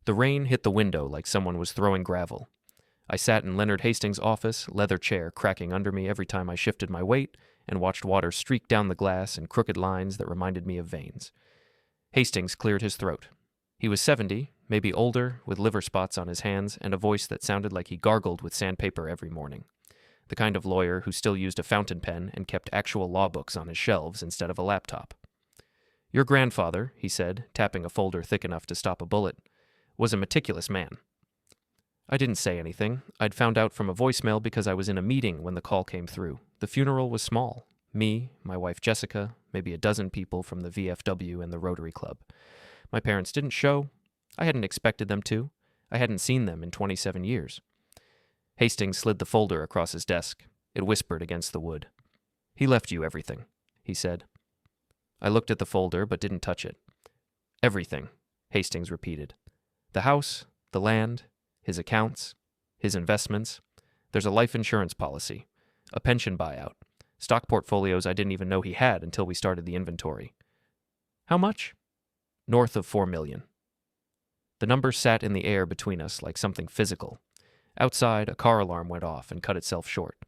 The rain hit the window like someone was throwing gravel. I sat in Leonard Hastings' office, leather chair cracking under me every time I shifted my weight, and watched water streak down the glass in crooked lines that reminded me of veins. Hastings cleared his throat. He was 70, maybe older, with liver spots on his hands and a voice that sounded like he gargled with sandpaper every morning. The kind of lawyer who still used a fountain pen and kept actual law books on his shelves instead of a laptop. "Your grandfather," he said, tapping a folder thick enough to stop a bullet, "was a meticulous man." I didn't say anything. I'd found out from a voicemail because I was in a meeting when the call came through. The funeral was small. Me, my wife Jessica, maybe a dozen people from the VFW and the Rotary Club. My parents didn't show. I hadn't expected them to. I hadn't seen them in 27 years. Hastings slid the folder across his desk. It whispered against the wood. "He left you everything," he said. I looked at the folder but didn't touch it. "Everything," Hastings repeated. "The house, the land, his accounts, his investments. There's a life insurance policy, a pension buyout, stock portfolios I didn't even know he had until we started the inventory." "How much?" "North of $4 million. The number sat in the air between us like something physical. Outside, a car alarm went off and cut itself short.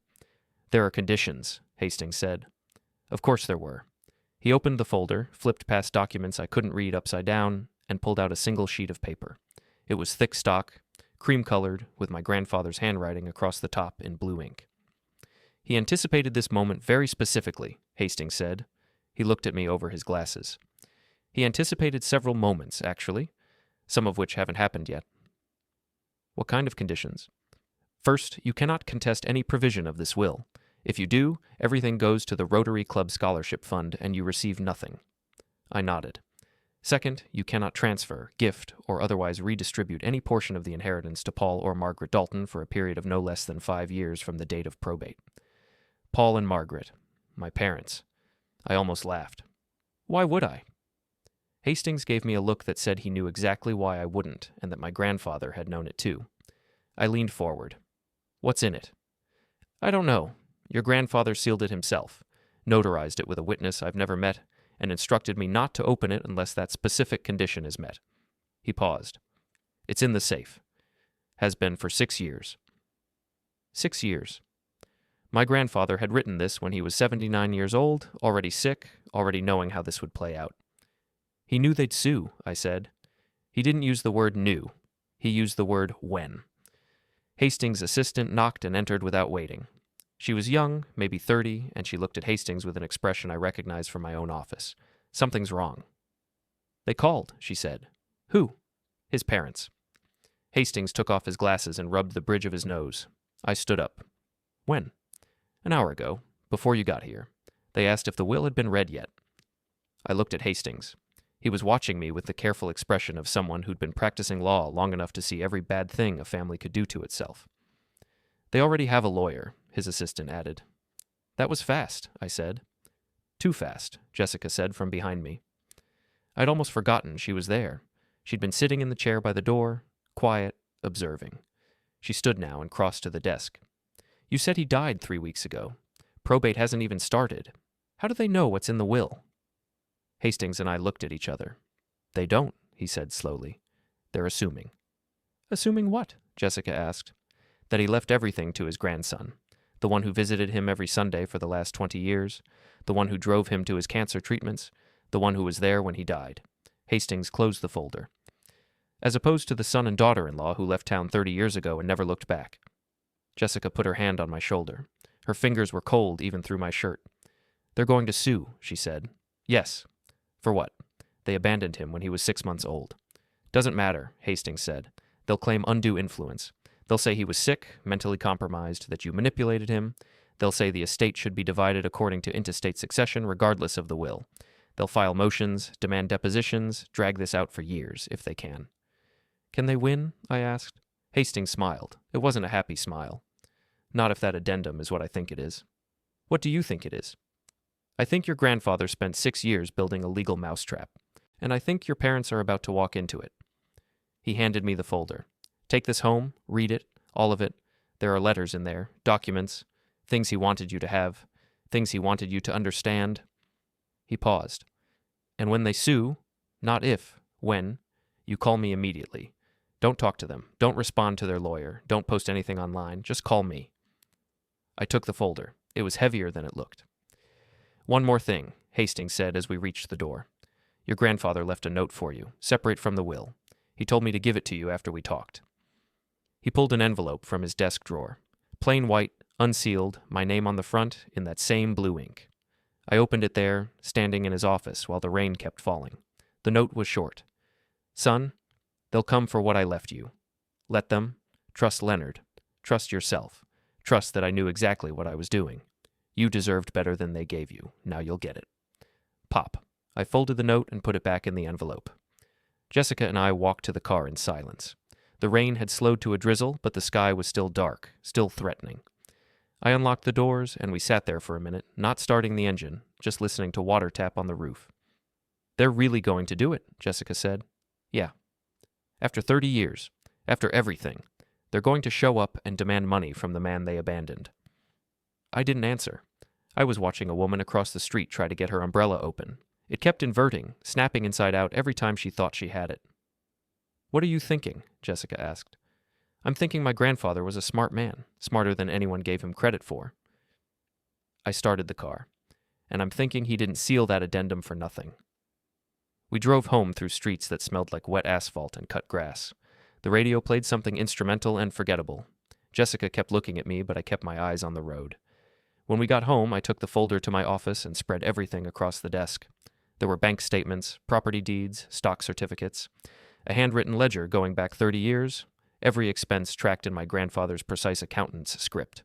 "There are conditions," Hastings said. Of course there were. He opened the folder, flipped past documents I couldn't read upside down, and pulled out a single sheet of paper. It was thick stock, cream-colored, with my grandfather's handwriting across the top in blue ink. "He anticipated this moment very specifically," Hastings said. He looked at me over his glasses. "He anticipated several moments, actually, some of which haven't happened yet." "What kind of conditions?" "First, you cannot contest any provision of this will. If you do, everything goes to the Rotary Club Scholarship Fund and you receive nothing." I nodded. "Second, you cannot transfer, gift, or otherwise redistribute any portion of the inheritance to Paul or Margaret Dalton for a period of no less than 5 years from the date of probate." Paul and Margaret. My parents. I almost laughed. "Why would I?" Hastings gave me a look that said he knew exactly why I wouldn't, and that my grandfather had known it too. I leaned forward. "What's in it?" "I don't know. Your grandfather sealed it himself, notarized it with a witness I've never met, and instructed me not to open it unless that specific condition is met." He paused. "It's in the safe. Has been for 6 years. 6 years. My grandfather had written this when he was 79 years old, already sick, already knowing how this would play out. "He knew they'd sue," I said. He didn't use the word knew. He used the word when. Hastings' assistant knocked and entered without waiting. She was young, maybe 30, and she looked at Hastings with an expression I recognized from my own office. "Something's wrong." "They called," she said. "Who?" "His parents." Hastings took off his glasses and rubbed the bridge of his nose. I stood up. "When?" "An hour ago, before you got here. They asked if the will had been read yet." I looked at Hastings. He was watching me with the careful expression of someone who'd been practicing law long enough to see every bad thing a family could do to itself. "They already have a lawyer," his assistant added. "That was fast," I said. "Too fast," Jessica said from behind me. I'd almost forgotten she was there. She'd been sitting in the chair by the door, quiet, observing. She stood now and crossed to the desk. "You said he died 3 weeks ago. Probate hasn't even started. How do they know what's in the will?" Hastings and I looked at each other. "They don't," he said slowly. "They're assuming." "Assuming what?" Jessica asked. "That he left everything to his grandson, the one who visited him every Sunday for the last 20 years, the one who drove him to his cancer treatments, the one who was there when he died." Hastings closed the folder. "As opposed to the son and daughter-in-law who left town 30 years ago and never looked back." Jessica put her hand on my shoulder. Her fingers were cold even through my shirt. "They're going to sue," she said. "Yes." "For what?" "They abandoned him when he was 6 months old." "Doesn't matter," Hastings said. "They'll claim undue influence. They'll say he was sick, mentally compromised, that you manipulated him. They'll say the estate should be divided according to intestate succession regardless of the will. They'll file motions, demand depositions, drag this out for years, if they can." "Can they win?" I asked. Hastings smiled. It wasn't a happy smile. "Not if that addendum is what I think it is." "What do you think it is?" "I think your grandfather spent 6 years building a legal mousetrap, and I think your parents are about to walk into it." He handed me the folder. "Take this home, read it, all of it. There are letters in there, documents, things he wanted you to have, things he wanted you to understand." He paused. "And when they sue, not if, when, you call me immediately. Don't talk to them. Don't respond to their lawyer. Don't post anything online. Just call me. I took the folder. It was heavier than it looked. One more thing, Hastings said as we reached the door. Your grandfather left a note for you, separate from the will. He told me to give it to you after we talked. He pulled an envelope from his desk drawer. Plain white, unsealed, my name on the front in that same blue ink. I opened it there, standing in his office while the rain kept falling. The note was short. Son, they'll come for what I left you. Let them. Trust Leonard. Trust yourself. Trust that I knew exactly what I was doing. You deserved better than they gave you. Now you'll get it. Pop. I folded the note and put it back in the envelope. Jessica and I walked to the car in silence. The rain had slowed to a drizzle, but the sky was still dark, still threatening. I unlocked the doors, and we sat there for a minute, not starting the engine, just listening to water tap on the roof. They're really going to do it, Jessica said. Yeah. After 30 years, after everything, they're going to show up and demand money from the man they abandoned. I didn't answer. I was watching a woman across the street try to get her umbrella open. It kept inverting, snapping inside out every time she thought she had it. What are you thinking? Jessica asked. I'm thinking my grandfather was a smart man, smarter than anyone gave him credit for. I started the car, and I'm thinking he didn't seal that addendum for nothing. We drove home through streets that smelled like wet asphalt and cut grass. The radio played something instrumental and forgettable. Jessica kept looking at me, but I kept my eyes on the road. When we got home, I took the folder to my office and spread everything across the desk. There were bank statements, property deeds, stock certificates, a handwritten ledger going back 30 years, every expense tracked in my grandfather's precise accountant's script.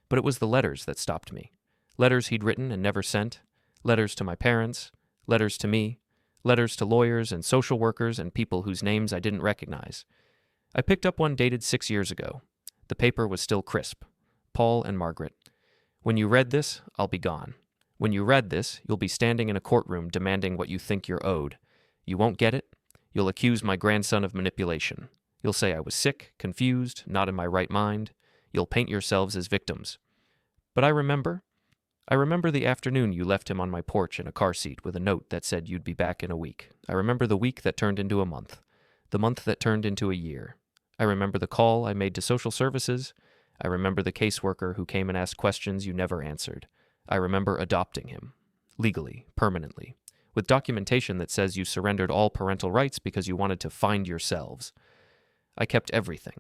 But it was the letters that stopped me. Letters he'd written and never sent, letters to my parents, letters to me, letters to lawyers and social workers and people whose names I didn't recognize. I picked up one dated 6 years ago. The paper was still crisp. Paul and Margaret. When you read this, I'll be gone. When you read this, you'll be standing in a courtroom demanding what you think you're owed. You won't get it. You'll accuse my grandson of manipulation. You'll say I was sick, confused, not in my right mind. You'll paint yourselves as victims. But I remember the afternoon you left him on my porch in a car seat with a note that said you'd be back in a week. I remember the week that turned into a month. The month that turned into a year. I remember the call I made to social services. I remember the caseworker who came and asked questions you never answered. I remember adopting him. Legally, permanently. With documentation that says you surrendered all parental rights because you wanted to find yourselves. I kept everything.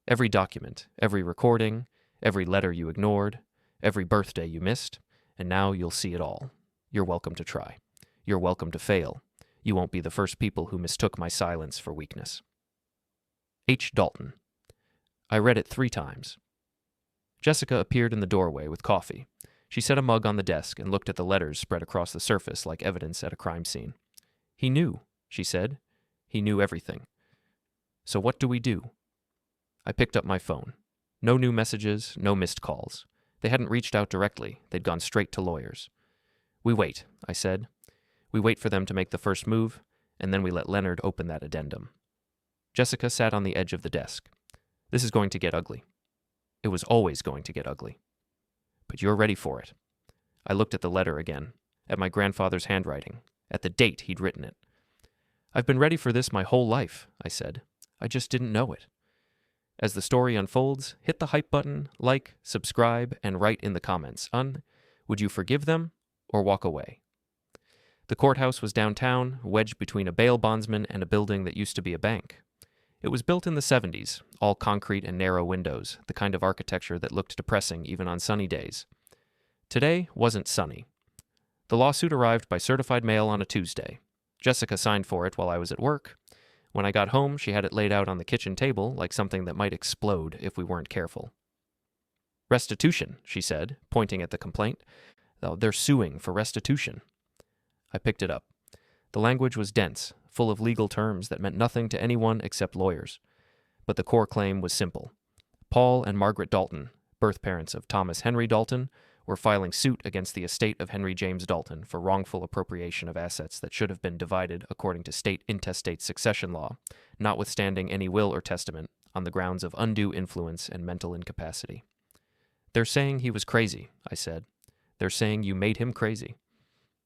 Every document, every recording, every letter you ignored, every birthday you missed, and now you'll see it all. You're welcome to try. You're welcome to fail. You won't be the first people who mistook my silence for weakness. H. Dalton. I read it 3 times. Jessica appeared in the doorway with coffee. She set a mug on the desk and looked at the letters spread across the surface like evidence at a crime scene. He knew, she said. He knew everything. So what do we do? I picked up my phone. No new messages, no missed calls. They hadn't reached out directly. They'd gone straight to lawyers. We wait, I said. We wait for them to make the first move, and then we let Leonard open that addendum. Jessica sat on the edge of the desk. This is going to get ugly. It was always going to get ugly. But you're ready for it. I looked at the letter again, at my grandfather's handwriting, at the date he'd written it. I've been ready for this my whole life, I said. I just didn't know it. As the story unfolds, hit the hype button, like, subscribe, and write in the comments. Would you forgive them or walk away? The courthouse was downtown, wedged between a bail bondsman and a building that used to be a bank. It was built in the 70s, all concrete and narrow windows, the kind of architecture that looked depressing even on sunny days. Today wasn't sunny. The lawsuit arrived by certified mail on a Tuesday. Jessica signed for it while I was at work. When I got home, she had it laid out on the kitchen table like something that might explode if we weren't careful. Restitution, she said, pointing at the complaint. Oh, they're suing for restitution. I picked it up. The language was dense, full of legal terms that meant nothing to anyone except lawyers. But the core claim was simple. Paul and Margaret Dalton, birth parents of Thomas Henry Dalton, were filing suit against the estate of Henry James Dalton for wrongful appropriation of assets that should have been divided according to state intestate succession law, notwithstanding any will or testament, on the grounds of undue influence and mental incapacity. They're saying he was crazy, I said. They're saying you made him crazy.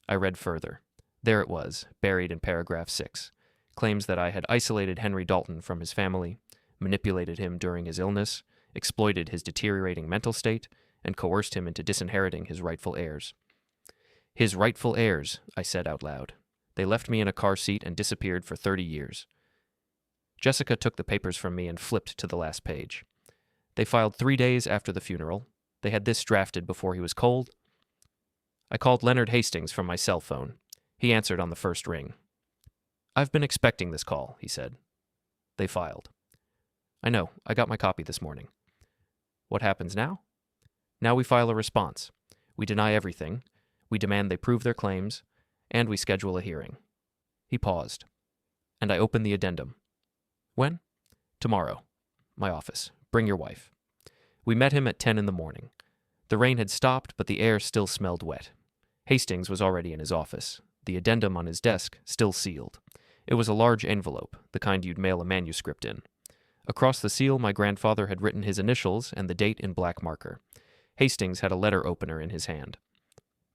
I read further. There it was, buried in paragraph 6. claims that I had isolated Henry Dalton from his family, manipulated him during his illness, exploited his deteriorating mental state, and coerced him into disinheriting his rightful heirs. His rightful heirs, I said out loud. They left me in a car seat and disappeared for 30 years. Jessica took the papers from me and flipped to the last page. They filed 3 days after the funeral. They had this drafted before he was cold. I called Leonard Hastings from my cell phone. He answered on the first ring. "I've been expecting this call," he said. They filed. "I know. I got my copy this morning." "What happens now?" "Now we file a response. We deny everything. We demand they prove their claims, and we schedule a hearing." He paused, and I opened the addendum. "When?" "Tomorrow. My office. Bring your wife." We met him at 10 in the morning. The rain had stopped, but the air still smelled wet. Hastings was already in his office, the addendum on his desk still sealed. It was a large envelope, the kind you'd mail a manuscript in. Across the seal, my grandfather had written his initials and the date in black marker. Hastings had a letter opener in his hand.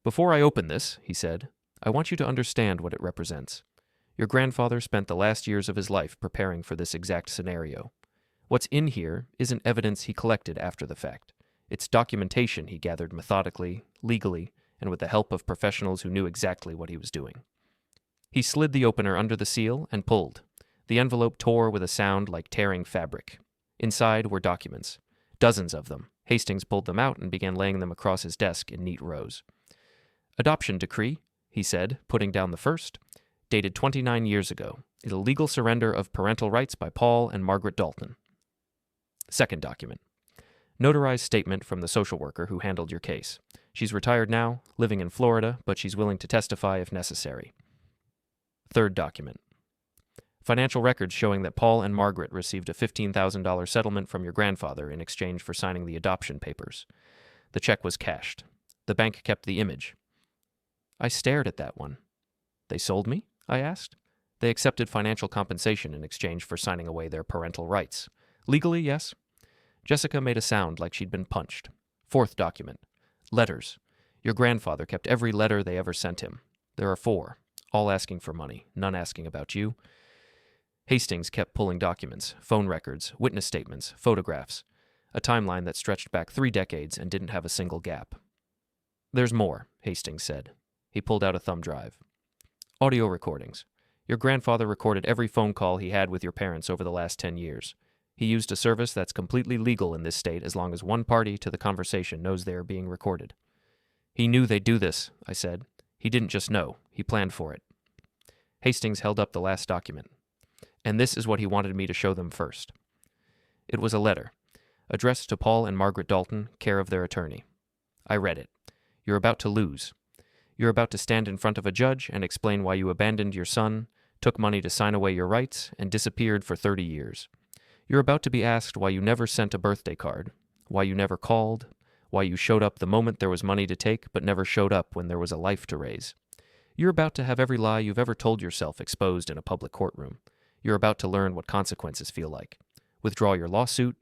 "Before I open this," he said, "I want you to understand what it represents. Your grandfather spent the last years of his life preparing for this exact scenario. What's in here isn't evidence he collected after the fact. It's documentation he gathered methodically, legally, and with the help of professionals who knew exactly what he was doing." He slid the opener under the seal and pulled. The envelope tore with a sound like tearing fabric. Inside were documents. Dozens of them. Hastings pulled them out and began laying them across his desk in neat rows. "Adoption decree," he said, putting down the first, "dated 29 years ago. The legal surrender of parental rights by Paul and Margaret Dalton." Second document. Notarized statement from the social worker who handled your case. She's retired now, living in Florida, but she's willing to testify if necessary. Third document. Financial records showing that Paul and Margaret received a $15,000 settlement from your grandfather in exchange for signing the adoption papers. The check was cashed. The bank kept the image. I stared at that one. "They sold me?" I asked. "They accepted financial compensation in exchange for signing away their parental rights. Legally, yes." Jessica made a sound like she'd been punched. Fourth document. Letters. Your grandfather kept every letter they ever sent him. There are 4, all asking for money, none asking about you. Hastings kept pulling documents, phone records, witness statements, photographs, a timeline that stretched back 3 decades and didn't have a single gap. "There's more," Hastings said. He pulled out a thumb drive. "Audio recordings. Your grandfather recorded every phone call he had with your parents over the last 10 years. He used a service that's completely legal in this state as long as one party to the conversation knows they are being recorded." "He knew they'd do this," I said. "He didn't just know. He planned for it." Hastings held up the last document. And this is what he wanted me to show them first. It was a letter, addressed to Paul and Margaret Dalton, care of their attorney. I read it. "You're about to lose. You're about to stand in front of a judge and explain why you abandoned your son, took money to sign away your rights, and disappeared for 30 years. You're about to be asked why you never sent a birthday card, why you never called, why you showed up the moment there was money to take but never showed up when there was a life to raise. You're about to have every lie you've ever told yourself exposed in a public courtroom. You're about to learn what consequences feel like. Withdraw your lawsuit,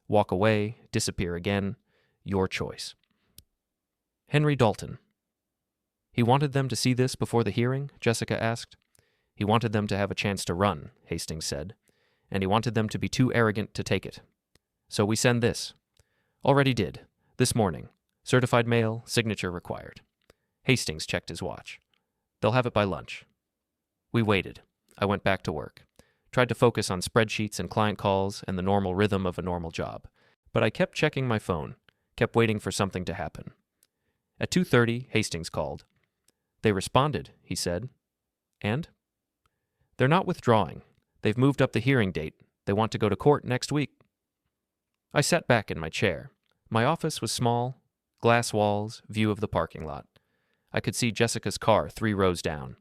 walk away, disappear again. Your choice." Henry Dalton. "He wanted them to see this before the hearing?" Jessica asked. "He wanted them to have a chance to run," Hastings said. "And he wanted them to be too arrogant to take it. So we send this. Already did. This morning. Certified mail, signature required." Hastings checked his watch. "They'll have it by lunch." We waited. I went back to work. Tried to focus on spreadsheets and client calls and the normal rhythm of a normal job. But I kept checking my phone, kept waiting for something to happen. At 2:30, Hastings called. "They responded," he said. "And?" "They're not withdrawing. They've moved up the hearing date. They want to go to court next week." I sat back in my chair. My office was small, glass walls, view of the parking lot. I could see Jessica's car 3 rows down.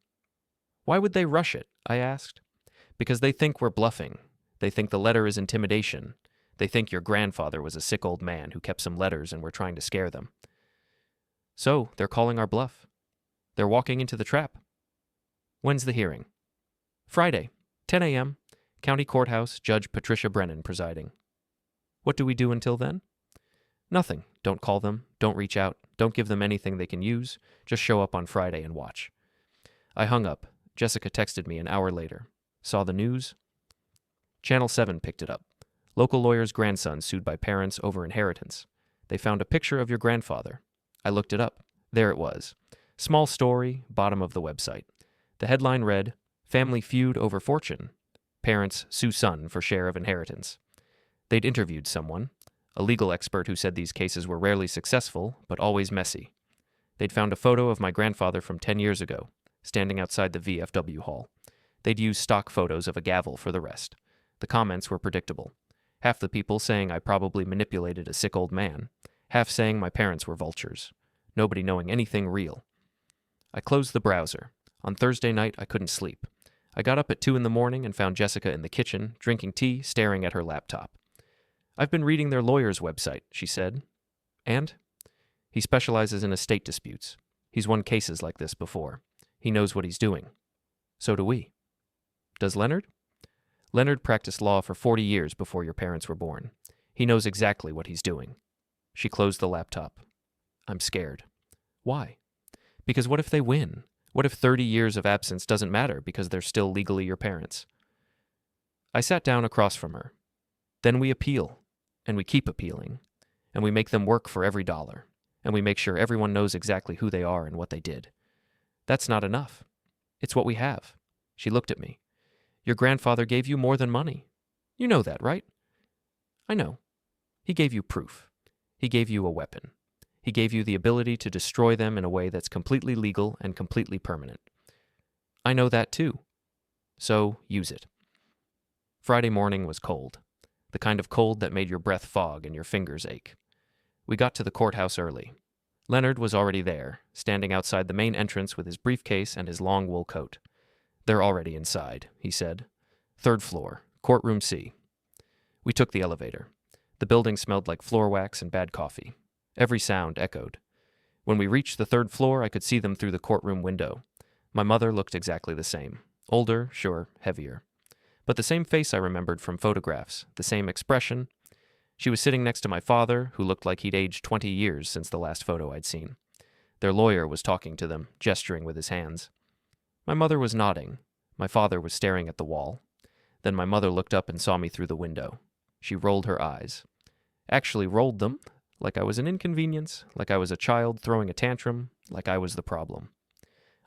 "Why would they rush it?" I asked. "Because they think we're bluffing. They think the letter is intimidation. They think your grandfather was a sick old man who kept some letters and we're trying to scare them." "So, they're calling our bluff. They're walking into the trap." "When's the hearing?" "Friday, 10 a.m., County Courthouse, Judge Patricia Brennan presiding." "What do we do until then?" "Nothing. Don't call them. Don't reach out. Don't give them anything they can use. Just show up on Friday and watch." I hung up. Jessica texted me an hour later. Saw the news? Channel 7 picked it up. Local lawyer's grandson sued by parents over inheritance. They found a picture of your grandfather. I looked it up. There it was. Small story, bottom of the website. The headline read, Family feud over fortune. Parents sue son for share of inheritance. They'd interviewed someone, a legal expert who said these cases were rarely successful, but always messy. They'd found a photo of my grandfather from 10 years ago, standing outside the VFW hall. They'd used stock photos of a gavel for the rest. The comments were predictable. Half the people saying I probably manipulated a sick old man, half saying my parents were vultures. Nobody knowing anything real. I closed the browser. On Thursday night, I couldn't sleep. I got up at 2 a.m. and found Jessica in the kitchen, drinking tea, staring at her laptop. I've been reading their lawyer's website, she said. And? He specializes in estate disputes. He's won cases like this before. He knows what he's doing. So do we. Does Leonard? Leonard practiced law for 40 years before your parents were born. He knows exactly what he's doing. She closed the laptop. I'm scared. Why? Because what if they win? What if 30 years of absence doesn't matter because they're still legally your parents? I sat down across from her. Then we appeal, and we keep appealing, and we make them work for every dollar, and we make sure everyone knows exactly who they are and what they did. That's not enough. It's what we have. She looked at me. Your grandfather gave you more than money. You know that, right? I know. He gave you proof. He gave you a weapon. He gave you the ability to destroy them in a way that's completely legal and completely permanent. I know that too. So use it. Friday morning was cold. The kind of cold that made your breath fog and your fingers ache. We got to the courthouse early. Leonard was already there, standing outside the main entrance with his briefcase and his long wool coat. They're already inside, he said. 3rd floor, courtroom C. We took the elevator. The building smelled like floor wax and bad coffee. Every sound echoed. When we reached the 3rd floor, I could see them through the courtroom window. My mother looked exactly the same. Older, sure, heavier. But the same face I remembered from photographs, the same expression. She was sitting next to my father, who looked like he'd aged 20 years since the last photo I'd seen. Their lawyer was talking to them, gesturing with his hands. My mother was nodding. My father was staring at the wall. Then my mother looked up and saw me through the window. She rolled her eyes. Actually rolled them, like I was an inconvenience, like I was a child throwing a tantrum, like I was the problem.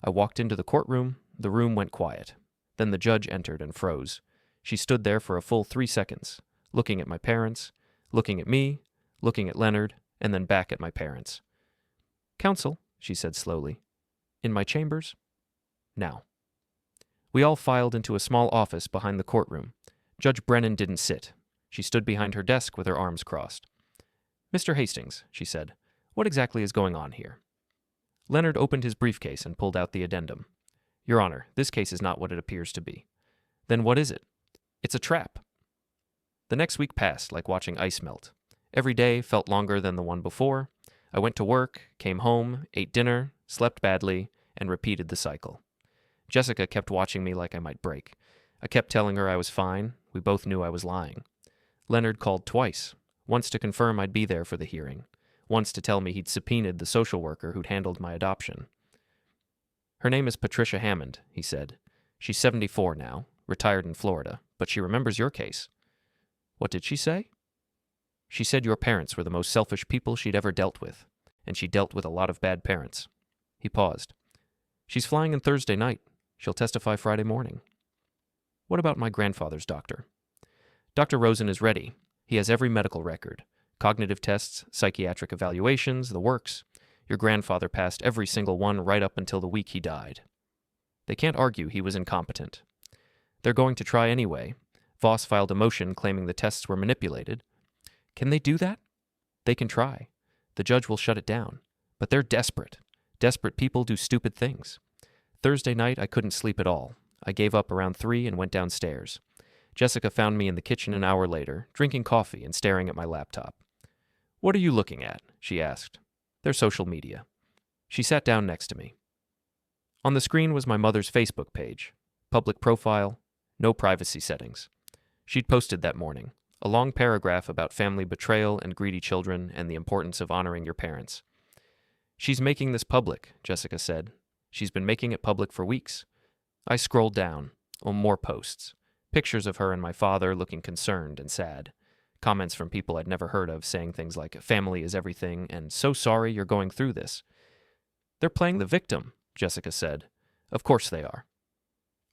I walked into the courtroom. The room went quiet. Then the judge entered and froze. She stood there for a full 3 seconds, looking at my parents, looking at me, looking at Leonard, and then back at my parents. Counsel, she said slowly. In my chambers? Now. We all filed into a small office behind the courtroom. Judge Brennan didn't sit. She stood behind her desk with her arms crossed. Mr. Hastings, she said, what exactly is going on here? Leonard opened his briefcase and pulled out the addendum. Your Honor, this case is not what it appears to be. Then what is it? It's a trap. The next week passed like watching ice melt. Every day felt longer than the one before. I went to work, came home, ate dinner, slept badly, and repeated the cycle. Jessica kept watching me like I might break. I kept telling her I was fine. We both knew I was lying. Leonard called twice. Once to confirm I'd be there for the hearing. Once to tell me he'd subpoenaed the social worker who'd handled my adoption. Her name is Patricia Hammond, he said. She's 74 now, retired in Florida, but she remembers your case. What did she say? She said your parents were the most selfish people she'd ever dealt with, and she dealt with a lot of bad parents. He paused. She's flying in Thursday night. She'll testify Friday morning. What about my grandfather's doctor? Dr. Rosen is ready. He has every medical record. Cognitive tests, psychiatric evaluations, the works. Your grandfather passed every single one right up until the week he died. They can't argue he was incompetent. They're going to try anyway. Voss filed a motion claiming the tests were manipulated. Can they do that? They can try. The judge will shut it down. But they're desperate. Desperate people do stupid things. Thursday night, I couldn't sleep at all. I gave up around 3 and went downstairs. Jessica found me in the kitchen an hour later, drinking coffee and staring at my laptop. What are you looking at? She asked. Their social media. She sat down next to me. On the screen was my mother's Facebook page. Public profile, no privacy settings. She'd posted that morning, a long paragraph about family betrayal and greedy children and the importance of honoring your parents. She's making this public, Jessica said. She's been making it public for weeks. I scrolled down. Oh, more posts. Pictures of her and my father looking concerned and sad. Comments from people I'd never heard of saying things like, family is everything, and so sorry you're going through this. They're playing the victim, Jessica said. Of course they are.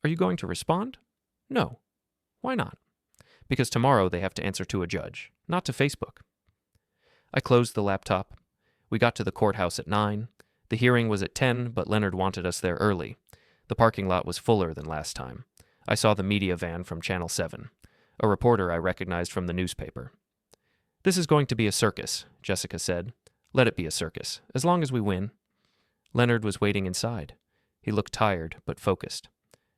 Are you going to respond? No. Why not? Because tomorrow they have to answer to a judge, not to Facebook. I closed the laptop. We got to the courthouse at 9. The hearing was at 10, but Leonard wanted us there early. The parking lot was fuller than last time. I saw the media van from Channel 7. A reporter I recognized from the newspaper. This is going to be a circus, Jessica said. Let it be a circus, as long as we win. Leonard was waiting inside. He looked tired, but focused.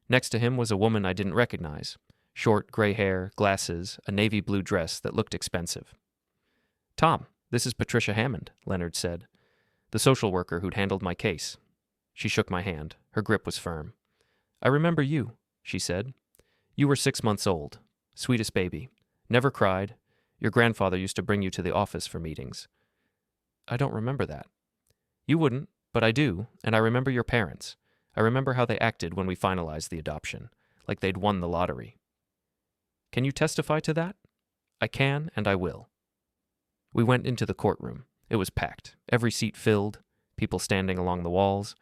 Next to him was a woman I didn't recognize. Short, gray hair, glasses, a navy blue dress that looked expensive. Tom, this is Patricia Hammond, Leonard said. The social worker who'd handled my case. She shook my hand. Her grip was firm. I remember you, she said. You were 6 months old. Sweetest baby. Never cried. Your grandfather used to bring you to the office for meetings. I don't remember that. You wouldn't, but I do, and I remember your parents. I remember how they acted when we finalized the adoption, like they'd won the lottery. Can you testify to that? I can, and I will. We went into the courtroom. It was packed, every seat filled, people standing along the walls.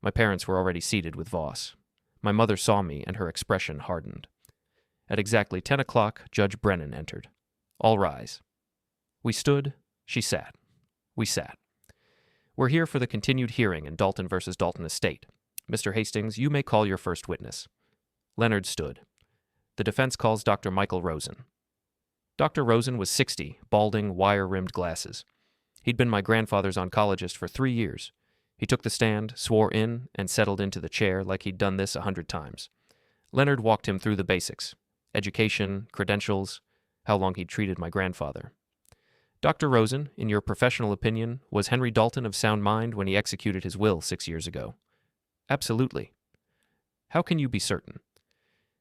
My parents were already seated with Voss. My mother saw me, and her expression hardened. At exactly 10 o'clock, Judge Brennan entered. All rise. We stood. She sat. We sat. We're here for the continued hearing in Dalton v. Dalton Estate. Mr. Hastings, you may call your first witness. Leonard stood. The defense calls Dr. Michael Rosen. Dr. Rosen was 60, balding, wire-rimmed glasses. He'd been my grandfather's oncologist for 3 years. He took the stand, swore in, and settled into the chair like he'd done this 100 times. Leonard walked him through the basics. Education, credentials, how long he'd treated my grandfather. Dr. Rosen, in your professional opinion, was Henry Dalton of sound mind when he executed his will 6 years ago? Absolutely. How can you be certain?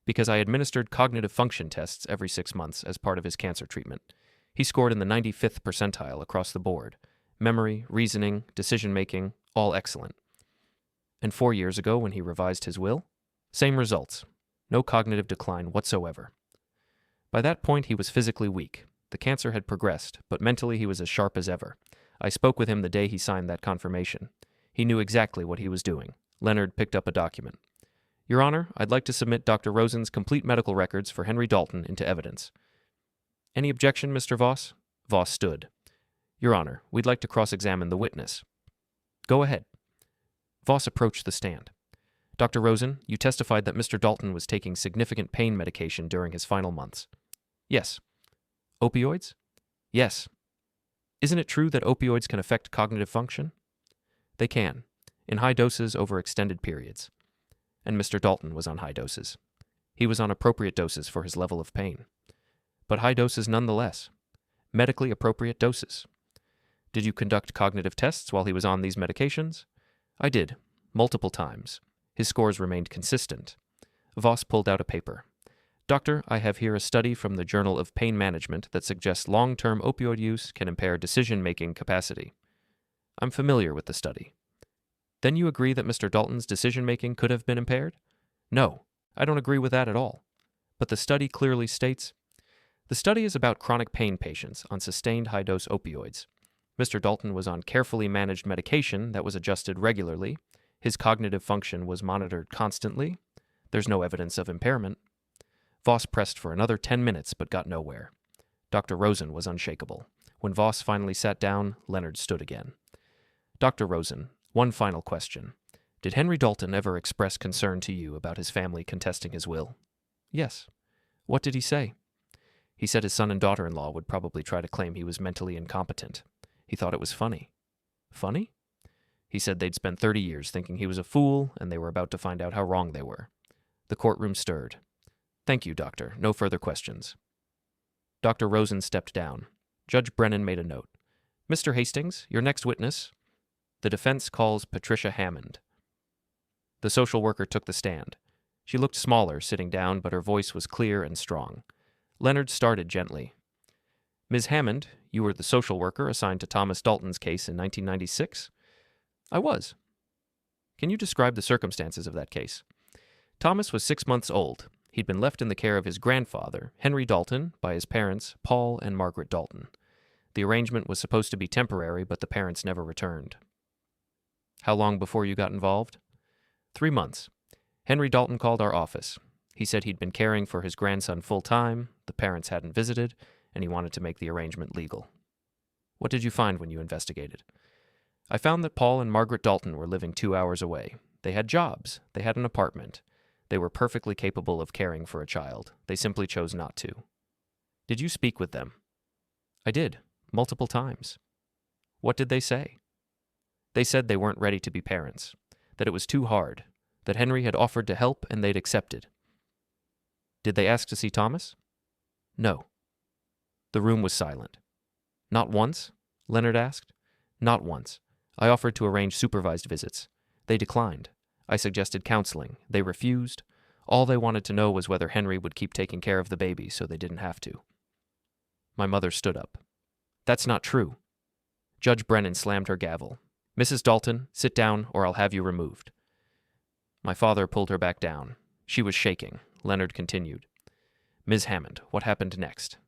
Because I administered cognitive function tests every 6 months as part of his cancer treatment. He scored in the 95th percentile across the board. Memory, reasoning, decision-making, all excellent. And 4 years ago, when he revised his will? Same results. No cognitive decline whatsoever. By that point, he was physically weak. The cancer had progressed, but mentally he was as sharp as ever. I spoke with him the day he signed that confirmation. He knew exactly what he was doing. Leonard picked up a document. Your Honor, I'd like to submit Dr. Rosen's complete medical records for Henry Dalton into evidence. Any objection, Mr. Voss? Voss stood. Your Honor, we'd like to cross-examine the witness. Go ahead. Voss approached the stand. Dr. Rosen, you testified that Mr. Dalton was taking significant pain medication during his final months. Yes. Opioids? Yes. Isn't it true that opioids can affect cognitive function? They can, in high doses over extended periods. And Mr. Dalton was on high doses. He was on appropriate doses for his level of pain. But high doses nonetheless. Medically appropriate doses. Did you conduct cognitive tests while he was on these medications? I did, multiple times. His scores remained consistent. Voss pulled out a paper. Doctor, I have here a study from the Journal of Pain Management that suggests long-term opioid use can impair decision-making capacity. I'm familiar with the study. Then you agree that Mr. Dalton's decision-making could have been impaired? No, I don't agree with that at all. But the study clearly states, the study is about chronic pain patients on sustained high-dose opioids. Mr. Dalton was on carefully managed medication that was adjusted regularly. His cognitive function was monitored constantly. There's no evidence of impairment. Voss pressed for another 10 minutes but got nowhere. Dr. Rosen was unshakable. When Voss finally sat down, Leonard stood again. Dr. Rosen, one final question. Did Henry Dalton ever express concern to you about his family contesting his will? Yes. What did he say? He said his son and daughter-in-law would probably try to claim he was mentally incompetent. He thought it was funny. Funny? He said they'd spent 30 years thinking he was a fool, and they were about to find out how wrong they were. The courtroom stirred. Thank you, Doctor. No further questions. Dr. Rosen stepped down. Judge Brennan made a note. Mr. Hastings, your next witness. The defense calls Patricia Hammond. The social worker took the stand. She looked smaller sitting down, but her voice was clear and strong. Leonard started gently. Ms. Hammond, you were the social worker assigned to Thomas Dalton's case in 1996? I was. Can you describe the circumstances of that case? Thomas was 6 months old. He'd been left in the care of his grandfather, Henry Dalton, by his parents, Paul and Margaret Dalton. The arrangement was supposed to be temporary, but the parents never returned. How long before you got involved? 3 months. Henry Dalton called our office. He said he'd been caring for his grandson full-time, the parents hadn't visited, and he wanted to make the arrangement legal. What did you find when you investigated? I found that Paul and Margaret Dalton were living 2 hours away. They had jobs. They had an apartment. They were perfectly capable of caring for a child. They simply chose not to. Did you speak with them? I did, multiple times. What did they say? They said they weren't ready to be parents, that it was too hard, that Henry had offered to help and they'd accepted. Did they ask to see Thomas? No. The room was silent. Not once? Leonard asked. Not once. I offered to arrange supervised visits. They declined. I suggested counseling. They refused. All they wanted to know was whether Henry would keep taking care of the baby so they didn't have to. My mother stood up. That's not true. Judge Brennan slammed her gavel. Mrs. Dalton, sit down or I'll have you removed. My father pulled her back down. She was shaking. Leonard continued. Ms. Hammond, what happened next?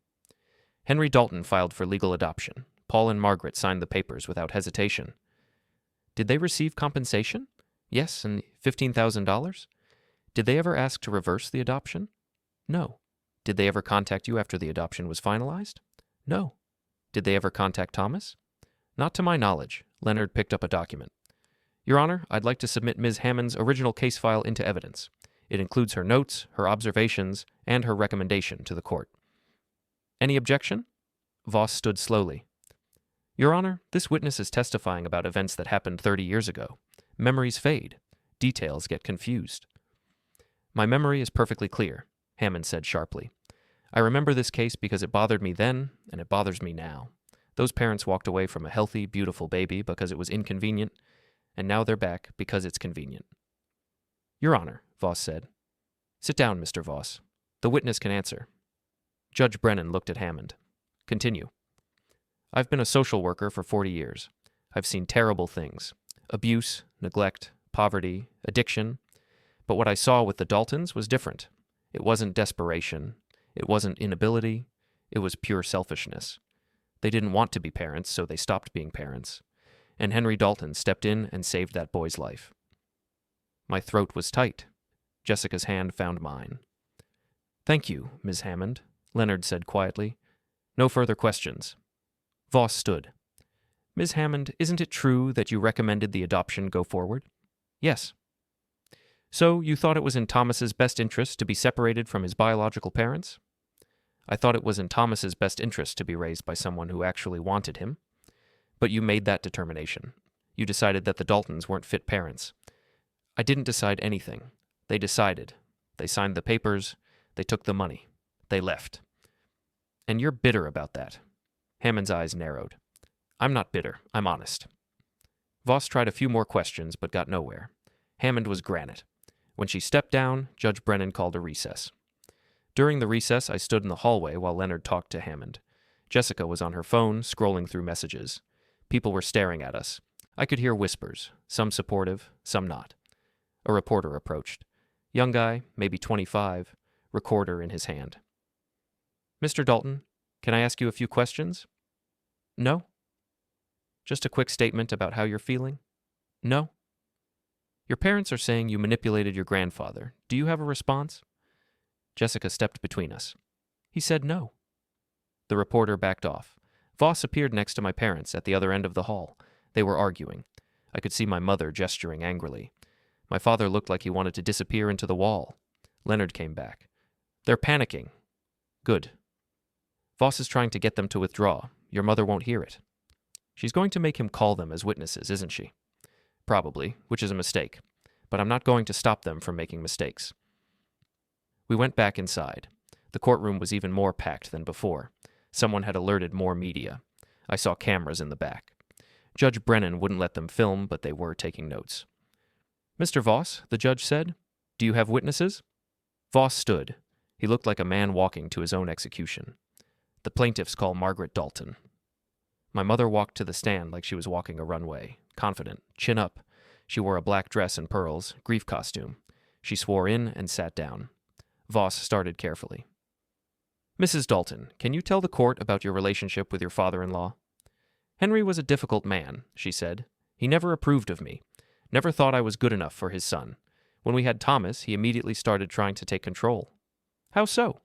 Henry Dalton filed for legal adoption. Paul and Margaret signed the papers without hesitation. Did they receive compensation? Yes, and $15,000? Did they ever ask to reverse the adoption? No. Did they ever contact you after the adoption was finalized? No. Did they ever contact Thomas? Not to my knowledge. Leonard picked up a document. Your Honor, I'd like to submit Ms. Hammond's original case file into evidence. It includes her notes, her observations, and her recommendation to the court. Any objection? Voss stood slowly. Your Honor, this witness is testifying about events that happened 30 years ago. Memories fade. Details get confused. My memory is perfectly clear, Hammond said sharply. I remember this case because it bothered me then, and it bothers me now. Those parents walked away from a healthy, beautiful baby because it was inconvenient, and now they're back because it's convenient. Your Honor, Voss said. Sit down, Mr. Voss. The witness can answer. Judge Brennan looked at Hammond. Continue. I've been a social worker for 40 years. I've seen terrible things. Abuse, neglect, poverty, addiction. But what I saw with the Daltons was different. It wasn't desperation. It wasn't inability. It was pure selfishness. They didn't want to be parents, so they stopped being parents. And Henry Dalton stepped in and saved that boy's life. My throat was tight. Jessica's hand found mine. Thank you, Ms. Hammond, Leonard said quietly. No further questions. Voss stood. Ms. Hammond, isn't it true that you recommended the adoption go forward? Yes. So you thought it was in Thomas's best interest to be separated from his biological parents? I thought it was in Thomas's best interest to be raised by someone who actually wanted him. But you made that determination. You decided that the Daltons weren't fit parents. I didn't decide anything. They decided. They signed the papers. They took the money. They left. And you're bitter about that. Hammond's eyes narrowed. I'm not bitter. I'm honest. Voss tried a few more questions, but got nowhere. Hammond was granite. When she stepped down, Judge Brennan called a recess. During the recess, I stood in the hallway while Leonard talked to Hammond. Jessica was on her phone, scrolling through messages. People were staring at us. I could hear whispers, some supportive, some not. A reporter approached. Young guy, maybe 25, recorder in his hand. Mr. Dalton, can I ask you a few questions? No. Just a quick statement about how you're feeling? No. Your parents are saying you manipulated your grandfather. Do you have a response? Jessica stepped between us. He said no. The reporter backed off. Voss appeared next to my parents at the other end of the hall. They were arguing. I could see my mother gesturing angrily. My father looked like he wanted to disappear into the wall. Leonard came back. They're panicking. Good. Voss is trying to get them to withdraw. Your mother won't hear it. She's going to make him call them as witnesses, isn't she? Probably, which is a mistake. But I'm not going to stop them from making mistakes. We went back inside. The courtroom was even more packed than before. Someone had alerted more media. I saw cameras in the back. Judge Brennan wouldn't let them film, but they were taking notes. Mr. Voss, the judge said, do you have witnesses? Voss stood. He looked like a man walking to his own execution. The plaintiffs call Margaret Dalton. My mother walked to the stand like she was walking a runway, confident, chin up. She wore a black dress and pearls, grief costume. She swore in and sat down. Voss started carefully. Mrs. Dalton, can you tell the court about your relationship with your father-in-law? Henry was a difficult man, she said. He never approved of me. Never thought I was good enough for his son. When we had Thomas, he immediately started trying to take control. How so?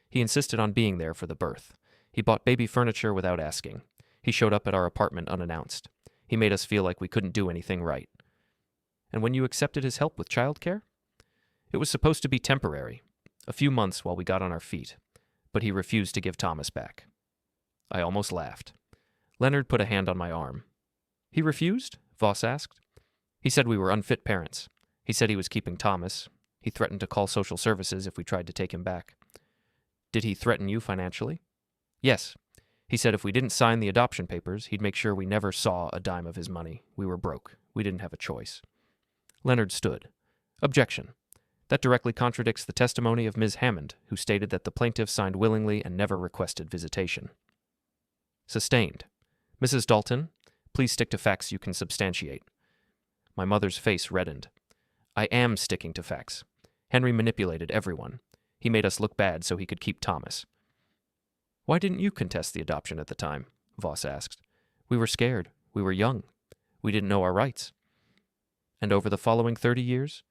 He insisted on being there for the birth. He bought baby furniture without asking. He showed up at our apartment unannounced. He made us feel like we couldn't do anything right. And when you accepted his help with childcare? It was supposed to be temporary, a few months while we got on our feet, but he refused to give Thomas back. I almost laughed. Leonard put a hand on my arm. He refused? Voss asked. He said we were unfit parents. He said he was keeping Thomas. He threatened to call social services if we tried to take him back. Did he threaten you financially? Yes. He said if we didn't sign the adoption papers, he'd make sure we never saw a dime of his money. We were broke. We didn't have a choice. Leonard stood. Objection. That directly contradicts the testimony of Ms. Hammond, who stated that the plaintiff signed willingly and never requested visitation. Sustained. Mrs. Dalton, please stick to facts you can substantiate. My mother's face reddened. I am sticking to facts. Henry manipulated everyone. He made us look bad so he could keep Thomas. Why didn't you contest the adoption at the time? Voss asked. We were scared. We were young. We didn't know our rights. And over the following 30 years?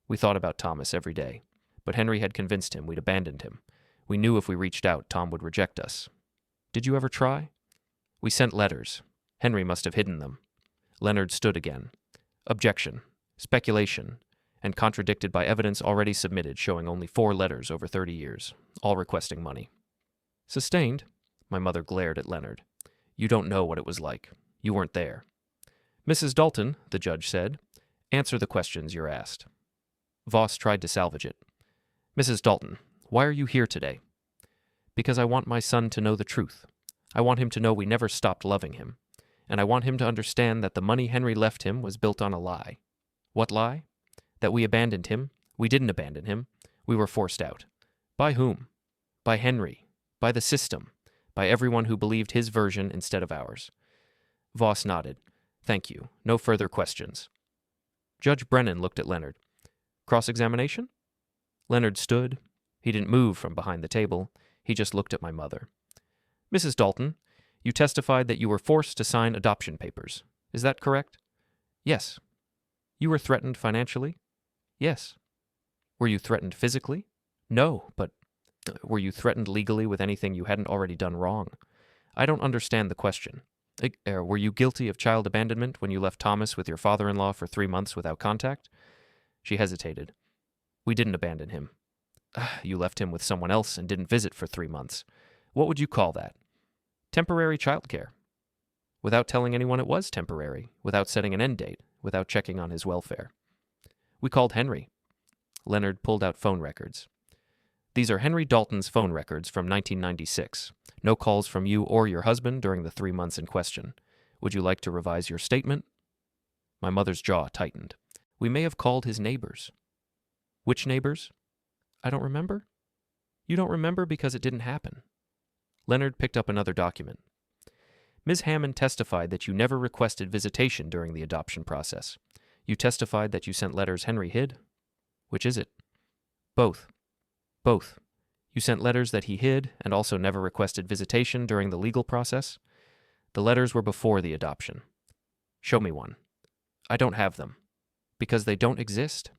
We thought about Thomas every day, but Henry had convinced him we'd abandoned him. We knew if we reached out, Tom would reject us. Did you ever try? We sent letters. Henry must have hidden them. Leonard stood again. Objection. Speculation. And contradicted by evidence already submitted showing only 4 letters over 30 years, all requesting money. Sustained. My mother glared at Leonard. You don't know what it was like. You weren't there. Mrs. Dalton, the judge said, answer the questions you're asked. Voss tried to salvage it. Mrs. Dalton, why are you here today? Because I want my son to know the truth. I want him to know we never stopped loving him. And I want him to understand that the money Henry left him was built on a lie. What lie? That we abandoned him. We didn't abandon him. We were forced out. By whom? By Henry. By the system. By everyone who believed his version instead of ours. Voss nodded. Thank you. No further questions. Judge Brennan looked at Leonard. Cross-examination? Leonard stood. He didn't move from behind the table. He just looked at my mother. Mrs. Dalton, you testified that you were forced to sign adoption papers. Is that correct? Yes. You were threatened financially? Yes. Were you threatened physically? No, but were you threatened legally with anything you hadn't already done wrong? I don't understand the question. Were you guilty of child abandonment when you left Thomas with your father-in-law for 3 months without contact? She hesitated. We didn't abandon him. You left him with someone else and didn't visit for 3 months. What would you call that? Temporary childcare. Without telling anyone it was temporary, without setting an end date, without checking on his welfare. We called Henry. Leonard pulled out phone records. These are Henry Dalton's phone records from 1996. No calls from you or your husband during the 3 months in question. Would you like to revise your statement? My mother's jaw tightened. We may have called his neighbors. Which neighbors? I don't remember. You don't remember because it didn't happen. Leonard picked up another document. Ms. Hammond testified that you never requested visitation during the adoption process. You testified that you sent letters Henry hid. Which is it? Both. Both. You sent letters that he hid and also never requested visitation during the legal process? The letters were before the adoption. Show me one. I don't have them. Because they don't exist?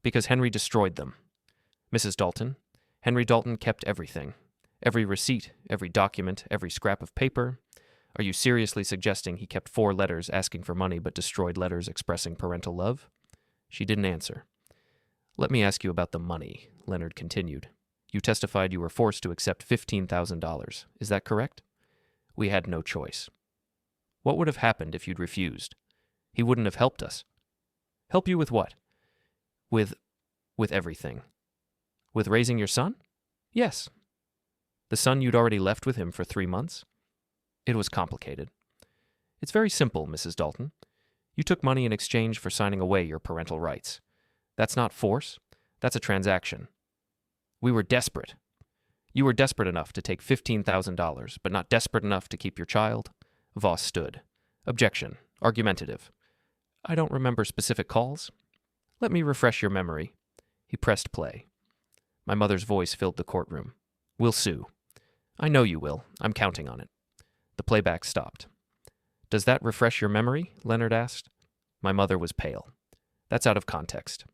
Because Henry destroyed them. Mrs. Dalton, Henry Dalton kept everything. Every receipt, every document, every scrap of paper. Are you seriously suggesting he kept 4 letters asking for money but destroyed letters expressing parental love? She didn't answer. Let me ask you about the money, Leonard continued. You testified you were forced to accept $15,000. Is that correct? We had no choice. What would have happened if you'd refused? He wouldn't have helped us. Help you with what? With everything. With raising your son? Yes. The son you'd already left with him for 3 months? It was complicated. It's very simple, Mrs. Dalton. You took money in exchange for signing away your parental rights. That's not force. That's a transaction. We were desperate. You were desperate enough to take $15,000, but not desperate enough to keep your child? Voss stood. Objection. Argumentative. I don't remember specific calls. Let me refresh your memory. He pressed play. My mother's voice filled the courtroom. "We'll sue." "I know you will. I'm counting on it." The playback stopped. "Does that refresh your memory?" Leonard asked. My mother was pale. "That's out of context.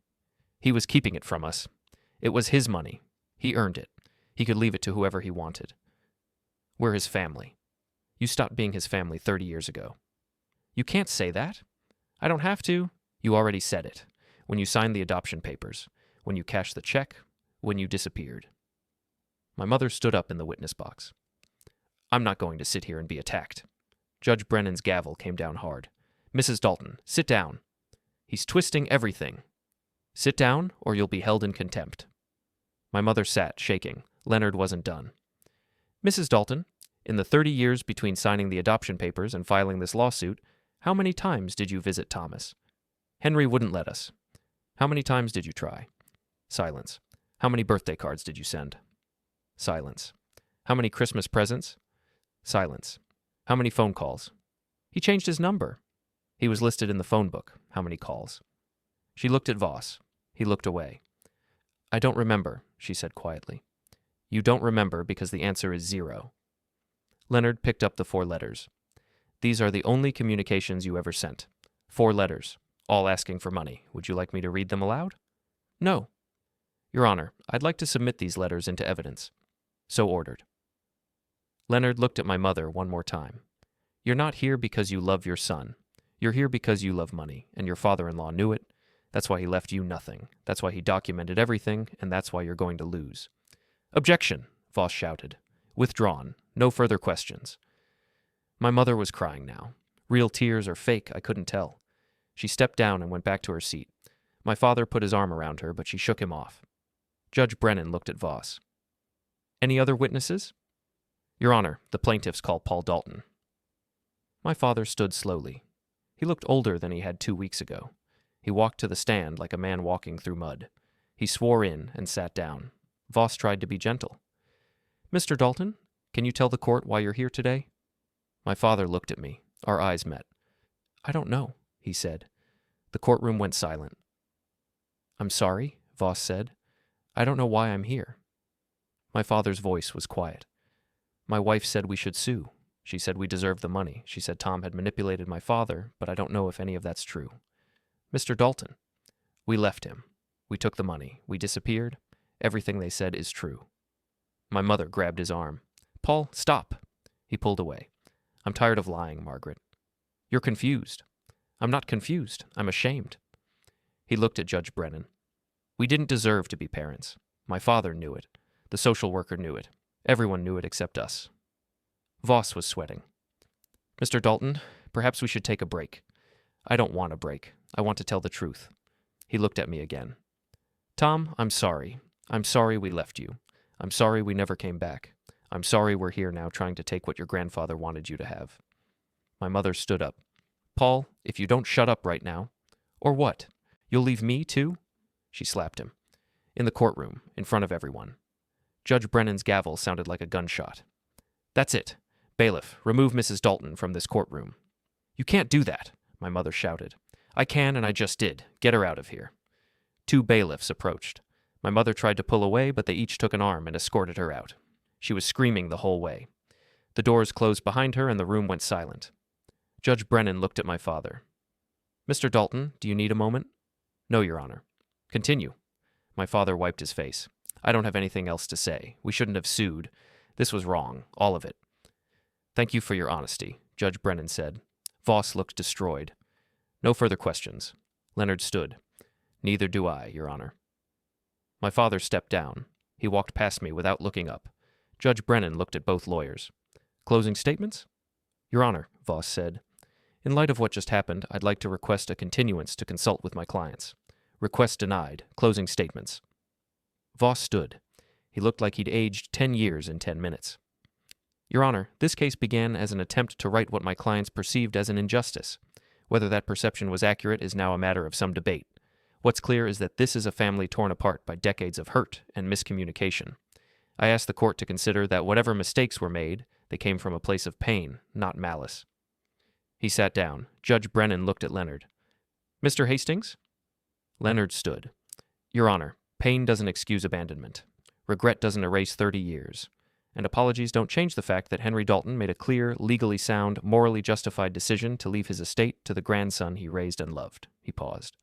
He was keeping it from us. It was his money. He earned it. He could leave it to whoever he wanted. We're his family. You stopped being his family 30 years ago." "You can't say that." "I don't have to." "You already said it. When you signed the adoption papers. When you cashed the check. When you disappeared." My mother stood up in the witness box. "I'm not going to sit here and be attacked." Judge Brennan's gavel came down hard. "Mrs. Dalton, sit down. He's twisting everything. Sit down, or you'll be held in contempt." My mother sat, shaking. Leonard wasn't done. "Mrs. Dalton, in the 30 years between signing the adoption papers and filing this lawsuit, how many times did you visit Thomas?" "Henry wouldn't let us." "How many times did you try?" Silence. "How many birthday cards did you send?" Silence. "How many Christmas presents?" Silence. "How many phone calls?" "He changed his number." "He was listed in the phone book. How many calls?" She looked at Voss. He looked away. "I don't remember," she said quietly. "You don't remember because the answer is 0. Leonard picked up the 4 letters. "These are the only communications you ever sent. 4 letters, all asking for money. Would you like me to read them aloud?" "No." "Your Honor, I'd like to submit these letters into evidence." "So ordered." Leonard looked at my mother one more time. "You're not here because you love your son. You're here because you love money, and your father-in-law knew it. That's why he left you nothing. That's why he documented everything, and that's why you're going to lose." "Objection!" Voss shouted. "Withdrawn. No further questions." My mother was crying now. Real tears or fake, I couldn't tell. She stepped down and went back to her seat. My father put his arm around her, but she shook him off. Judge Brennan looked at Voss. "Any other witnesses?" "Your Honor, the plaintiffs call Paul Dalton." My father stood slowly. He looked older than he had 2 weeks ago. He walked to the stand like a man walking through mud. He swore in and sat down. Voss tried to be gentle. "Mr. Dalton, can you tell the court why you're here today?" My father looked at me. Our eyes met. "I don't know," he said. The courtroom went silent. "I'm sorry," Voss said. "I don't know why I'm here." My father's voice was quiet. "My wife said we should sue. She said we deserved the money. She said Tom had manipulated my father, but I don't know if any of that's true." "Mr. Dalton." "We left him. We took the money. We disappeared. Everything they said is true." My mother grabbed his arm. "Paul, stop." He pulled away. "I'm tired of lying, Margaret." "You're confused." "I'm not confused. I'm ashamed." He looked at Judge Brennan. "We didn't deserve to be parents. My father knew it. The social worker knew it. Everyone knew it except us." Voss was sweating. "Mr. Dalton, perhaps we should take a break." "I don't want a break. I want to tell the truth." He looked at me again. "Tom, I'm sorry. I'm sorry we left you. I'm sorry we never came back. I'm sorry we're here now trying to take what your grandfather wanted you to have." My mother stood up. "Paul, if you don't shut up right now—" "Or what? You'll leave me, too?" She slapped him. In the courtroom, in front of everyone. Judge Brennan's gavel sounded like a gunshot. "That's it. Bailiff, remove Mrs. Dalton from this courtroom." "You can't do that," my mother shouted. "I can, and I just did. Get her out of here." 2 bailiffs approached. My mother tried to pull away, but they each took an arm and escorted her out. She was screaming the whole way. The doors closed behind her, and the room went silent. Judge Brennan looked at my father. "Mr. Dalton, do you need a moment?" "No, Your Honor." "Continue." My father wiped his face. "I don't have anything else to say. We shouldn't have sued. This was wrong, all of it." "Thank you for your honesty," Judge Brennan said. Voss looked destroyed. "No further questions." Leonard stood. "Neither do I, Your Honor." My father stepped down. He walked past me without looking up. Judge Brennan looked at both lawyers. "Closing statements?" "Your Honor," Voss said. "In light of what just happened, I'd like to request a continuance to consult with my clients." Request denied. Closing statements. Voss stood. He looked like he'd aged 10 years in 10 minutes. "Your Honor, this case began as an attempt to right what my clients perceived as an injustice. Whether that perception was accurate is now a matter of some debate. What's clear is that this is a family torn apart by decades of hurt and miscommunication. I ask the court to consider that whatever mistakes were made, they came from a place of pain, not malice." He sat down. Judge Brennan looked at Leonard. "Mr. Hastings?" Leonard stood. "Your Honor, Pain doesn't excuse abandonment. Regret doesn't erase 30 years. And apologies don't change the fact that Henry Dalton made a clear, legally sound, morally justified decision to leave his estate to the grandson he raised and loved. He paused.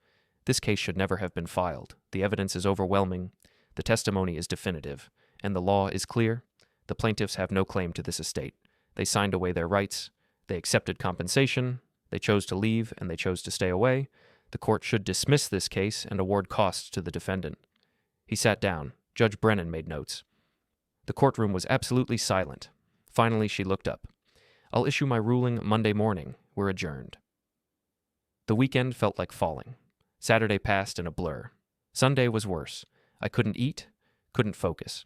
This case should never have been filed. The evidence is overwhelming. The testimony is definitive. And the law is clear. The plaintiffs have no claim to this estate. They signed away their rights. They accepted compensation. They chose to leave, and they chose to stay away. The court should dismiss this case and award costs to the defendant. He sat down. Judge Brennan made notes. The courtroom was absolutely silent. Finally, she looked up. I'll issue my ruling Monday morning. We're adjourned. The weekend felt like falling. Saturday passed in a blur. Sunday was worse. I couldn't eat, couldn't focus.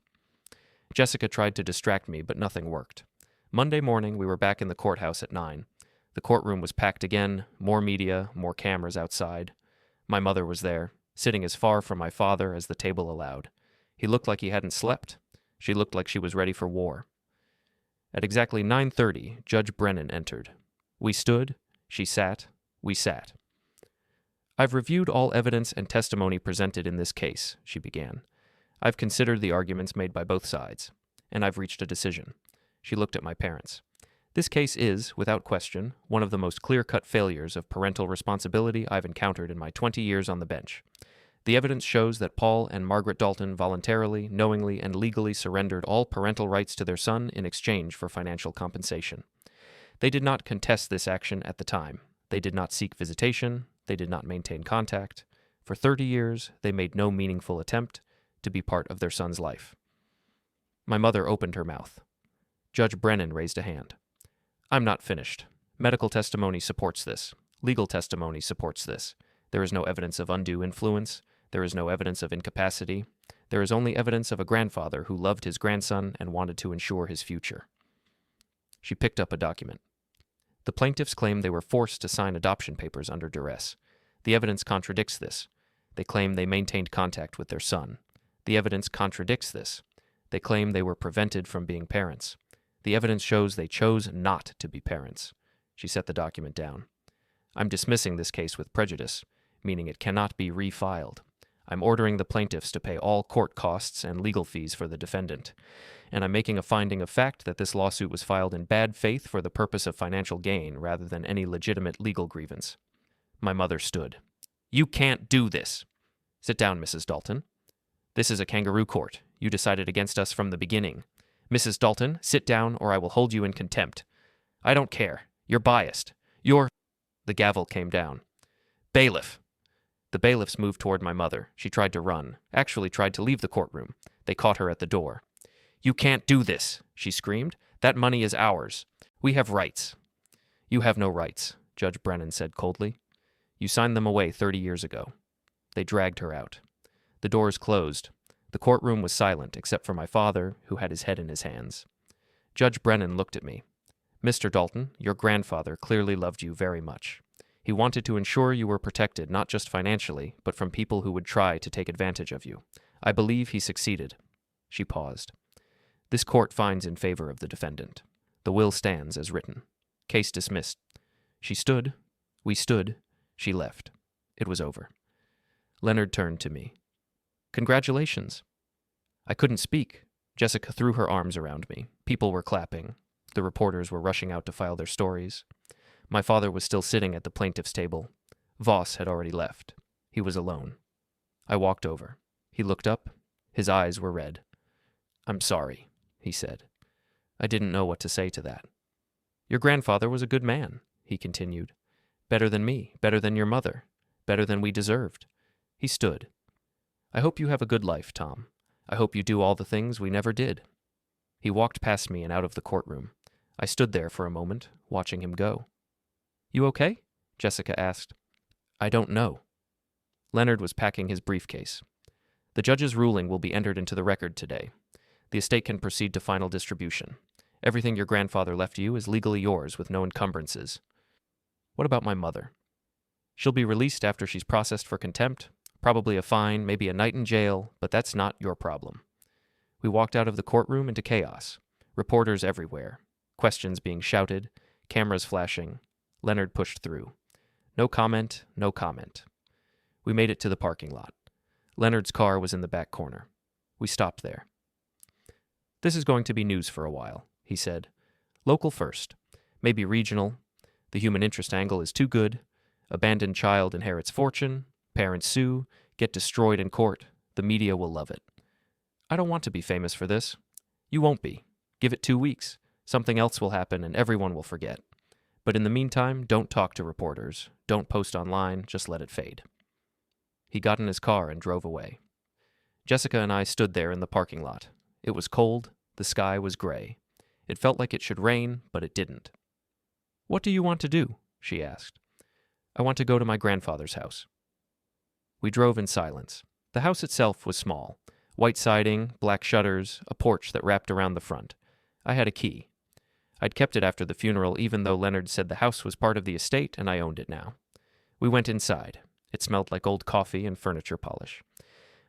Jessica tried to distract me, but nothing worked. Monday morning, we were back in the courthouse at 9. The courtroom was packed again, more media, more cameras outside. My mother was there, sitting as far from my father as the table allowed. He looked like he hadn't slept. She looked like she was ready for war. At exactly 9:30, Judge Brennan entered. We stood, she sat, we sat. I've reviewed all evidence and testimony presented in this case, she began. I've considered the arguments made by both sides, and I've reached a decision. She looked at my parents. This case is, without question, one of the most clear-cut failures of parental responsibility I've encountered in my 20 years on the bench. The evidence shows that Paul and Margaret Dalton voluntarily, knowingly, and legally surrendered all parental rights to their son in exchange for financial compensation. They did not contest this action at the time. They did not seek visitation. They did not maintain contact. For 30 years, they made no meaningful attempt to be part of their son's life. My mother opened her mouth. Judge Brennan raised a hand. I'm not finished. Medical testimony supports this. Legal testimony supports this. There is no evidence of undue influence. There is no evidence of incapacity. There is only evidence of a grandfather who loved his grandson and wanted to ensure his future. She picked up a document. The plaintiffs claim they were forced to sign adoption papers under duress. The evidence contradicts this. They claim they maintained contact with their son. The evidence contradicts this. They claim they were prevented from being parents. The evidence shows they chose not to be parents. She set the document down. I'm dismissing this case with prejudice, meaning it cannot be refiled. I'm ordering the plaintiffs to pay all court costs and legal fees for the defendant, and I'm making a finding of fact that this lawsuit was filed in bad faith for the purpose of financial gain rather than any legitimate legal grievance. My mother stood. You can't do this. Sit down, Mrs. Dalton. This is a kangaroo court. You decided against us from the beginning. Mrs. Dalton, sit down or I will hold you in contempt. I don't care. You're biased. You're... The gavel came down. Bailiff. The bailiffs moved toward my mother. She tried to run, actually tried to leave the courtroom. They caught her at the door. You can't do this, she screamed. That money is ours. We have rights. You have no rights, Judge Brennan said coldly. You signed them away 30 years ago. They dragged her out. The doors closed. The courtroom was silent except for my father, who had his head in his hands. Judge Brennan looked at me. Mr. Dalton, your grandfather clearly loved you very much. He wanted to ensure you were protected not just financially, but from people who would try to take advantage of you. I believe he succeeded. She paused. This court finds in favor of the defendant. The will stands as written. Case dismissed. She stood. We stood. She left. It was over. Leonard turned to me. Congratulations. I couldn't speak. Jessica threw her arms around me. People were clapping. The reporters were rushing out to file their stories. My father was still sitting at the plaintiff's table. Voss had already left. He was alone. I walked over. He looked up. His eyes were red. I'm sorry, he said. I didn't know what to say to that. Your grandfather was a good man, he continued. Better than me, better than your mother, better than we deserved. He stood. I hope you have a good life, Tom. I hope you do all the things we never did. He walked past me and out of the courtroom. I stood there for a moment, watching him go. You okay? Jessica asked. I don't know. Leonard was packing his briefcase. The judge's ruling will be entered into the record today. The estate can proceed to final distribution. Everything your grandfather left you is legally yours with no encumbrances. What about my mother? She'll be released after she's processed for contempt, probably a fine, maybe a night in jail, but that's not your problem. We walked out of the courtroom into chaos. Reporters everywhere. Questions being shouted. Cameras flashing. Leonard pushed through. No comment, no comment. We made it to the parking lot. Leonard's car was in the back corner. We stopped there. "This is going to be news for a while," he said. "Local first, maybe regional. The human interest angle is too good. Abandoned child inherits fortune. Parents sue, get destroyed in court. The media will love it. I don't want to be famous for this. You won't be. Give it 2 weeks. Something else will happen and everyone will forget. But in the meantime, don't talk to reporters. Don't post online. Just let it fade." He got in his car and drove away. Jessica and I stood there in the parking lot. It was cold. The sky was gray. It felt like it should rain, but it didn't. "What do you want to do?" she asked. "I want to go to my grandfather's house." We drove in silence. The house itself was small. White siding, black shutters, a porch that wrapped around the front. I had a key. I'd kept it after the funeral, even though Leonard said the house was part of the estate and I owned it now. We went inside. It smelled like old coffee and furniture polish.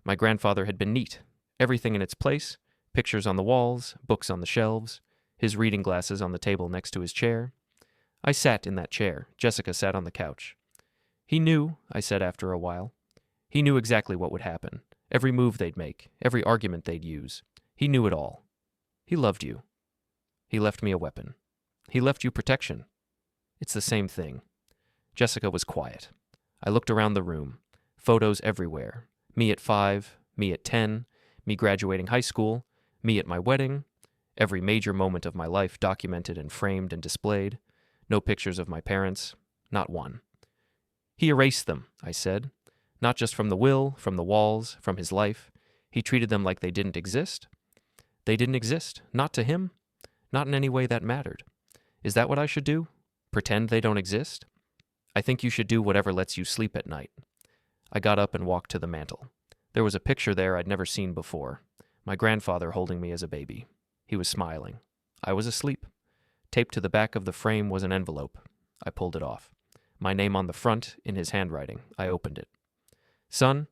My grandfather had been neat. Everything in its place, pictures on the walls, books on the shelves, his reading glasses on the table next to his chair. I sat in that chair. Jessica sat on the couch. "He knew," I said after a while. "He knew exactly what would happen. Every move they'd make, every argument they'd use. He knew it all. He loved you. He left me a weapon. He left you protection. It's the same thing." Jessica was quiet. I looked around the room. Photos everywhere. Me at 5, me at 10, me graduating high school, me at my wedding. Every major moment of my life documented and framed and displayed. No pictures of my parents. Not one. "He erased them," I said. "Not just from the will, from the walls, from his life. He treated them like they didn't exist. They didn't exist. Not to him. Not in any way that mattered. Is that what I should do? Pretend they don't exist? I think you should do whatever lets you sleep at night." I got up and walked to the mantel. There was a picture there I'd never seen before. My grandfather holding me as a baby. He was smiling. I was asleep. Taped to the back of the frame was an envelope. I pulled it off. My name on the front, in his handwriting. I opened it. "Son,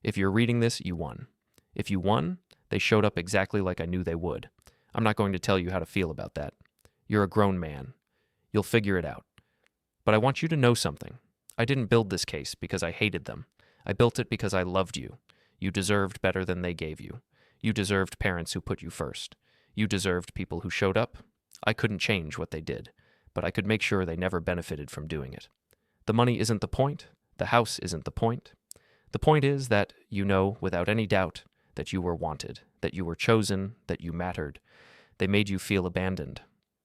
if you're reading this, you won. If you won, they showed up exactly like I knew they would. I'm not going to tell you how to feel about that. You're a grown man. You'll figure it out. But I want you to know something. I didn't build this case because I hated them. I built it because I loved you. You deserved better than they gave you. You deserved parents who put you first. You deserved people who showed up. I couldn't change what they did, but I could make sure they never benefited from doing it. The money isn't the point. The house isn't the point. The point is that you know, without any doubt, that you were wanted, that you were chosen, that you mattered. They made you feel abandoned.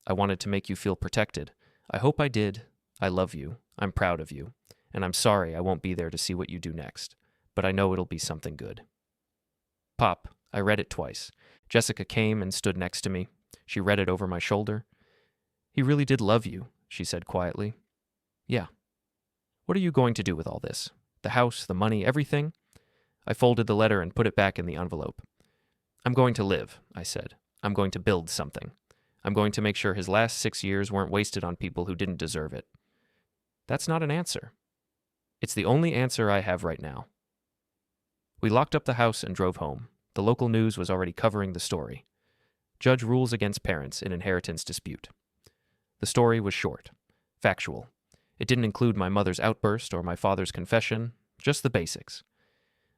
I wanted to make you feel protected. I hope I did. I love you. I'm proud of you. And I'm sorry I won't be there to see what you do next. But I know it'll be something good." "Pop," I read it twice. Jessica came and stood next to me. She read it over my shoulder. "He really did love you," she said quietly. "Yeah." "What are you going to do with all this? The house, the money, everything?" I folded the letter and put it back in the envelope. "I'm going to live," I said. "I'm going to build something. I'm going to make sure his last 6 years weren't wasted on people who didn't deserve it." That's not an answer. It's the only answer I have right now. We locked up the house and drove home. The local news was already covering the story. Judge rules against parents in inheritance dispute. The story was short, factual. It didn't include my mother's outburst or my father's confession, just the basics.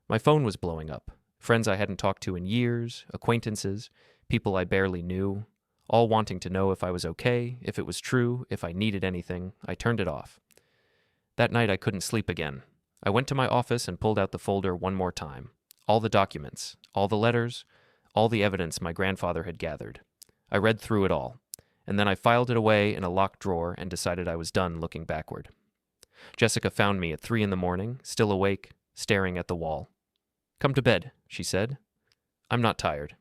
My phone was blowing up. Friends I hadn't talked to in years, acquaintances, people I barely knew, all wanting to know if I was okay, if it was true, if I needed anything. I turned it off. That night I couldn't sleep again. I went to my office and pulled out the folder one more time. All the documents, all the letters, all the evidence my grandfather had gathered. I read through it all, and then I filed it away in a locked drawer and decided I was done looking backward. Jessica found me at 3 a.m, still awake, staring at the wall. "Come to bed," she said. "I'm not tired."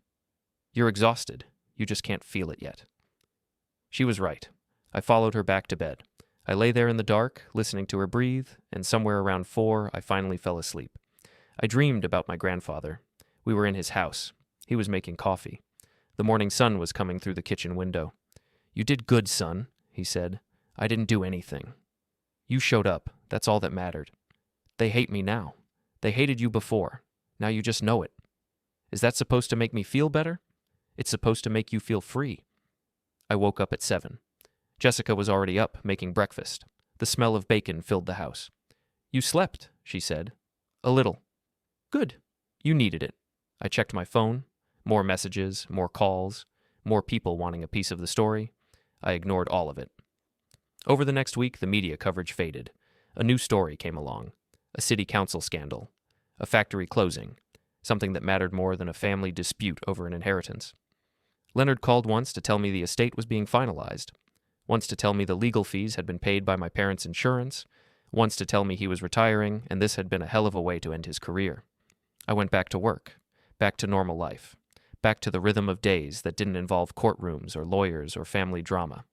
"You're exhausted. You just can't feel it yet." She was right. I followed her back to bed. I lay there in the dark, listening to her breathe, and somewhere around 4, I finally fell asleep. I dreamed about my grandfather. We were in his house. He was making coffee. The morning sun was coming through the kitchen window. "You did good, son," he said. "I didn't do anything. You showed up. That's all that mattered. They hate me now. They hated you before. Now you just know it. Is that supposed to make me feel better? It's supposed to make you feel free." I woke up at 7. Jessica was already up, making breakfast. The smell of bacon filled the house. "You slept," she said. "A little." "Good. You needed it. I checked my phone. More messages, more calls, more people wanting a piece of the story. I ignored all of it. Over the next week, the media coverage faded. A new story came along. A city council scandal. A factory closing. Something that mattered more than a family dispute over an inheritance. Leonard called once to tell me the estate was being finalized. Once to tell me the legal fees had been paid by my parents' insurance. Once to tell me he was retiring, and this had been a hell of a way to end his career. I went back to work. Back to normal life. Back to the rhythm of days that didn't involve courtrooms or lawyers or family drama.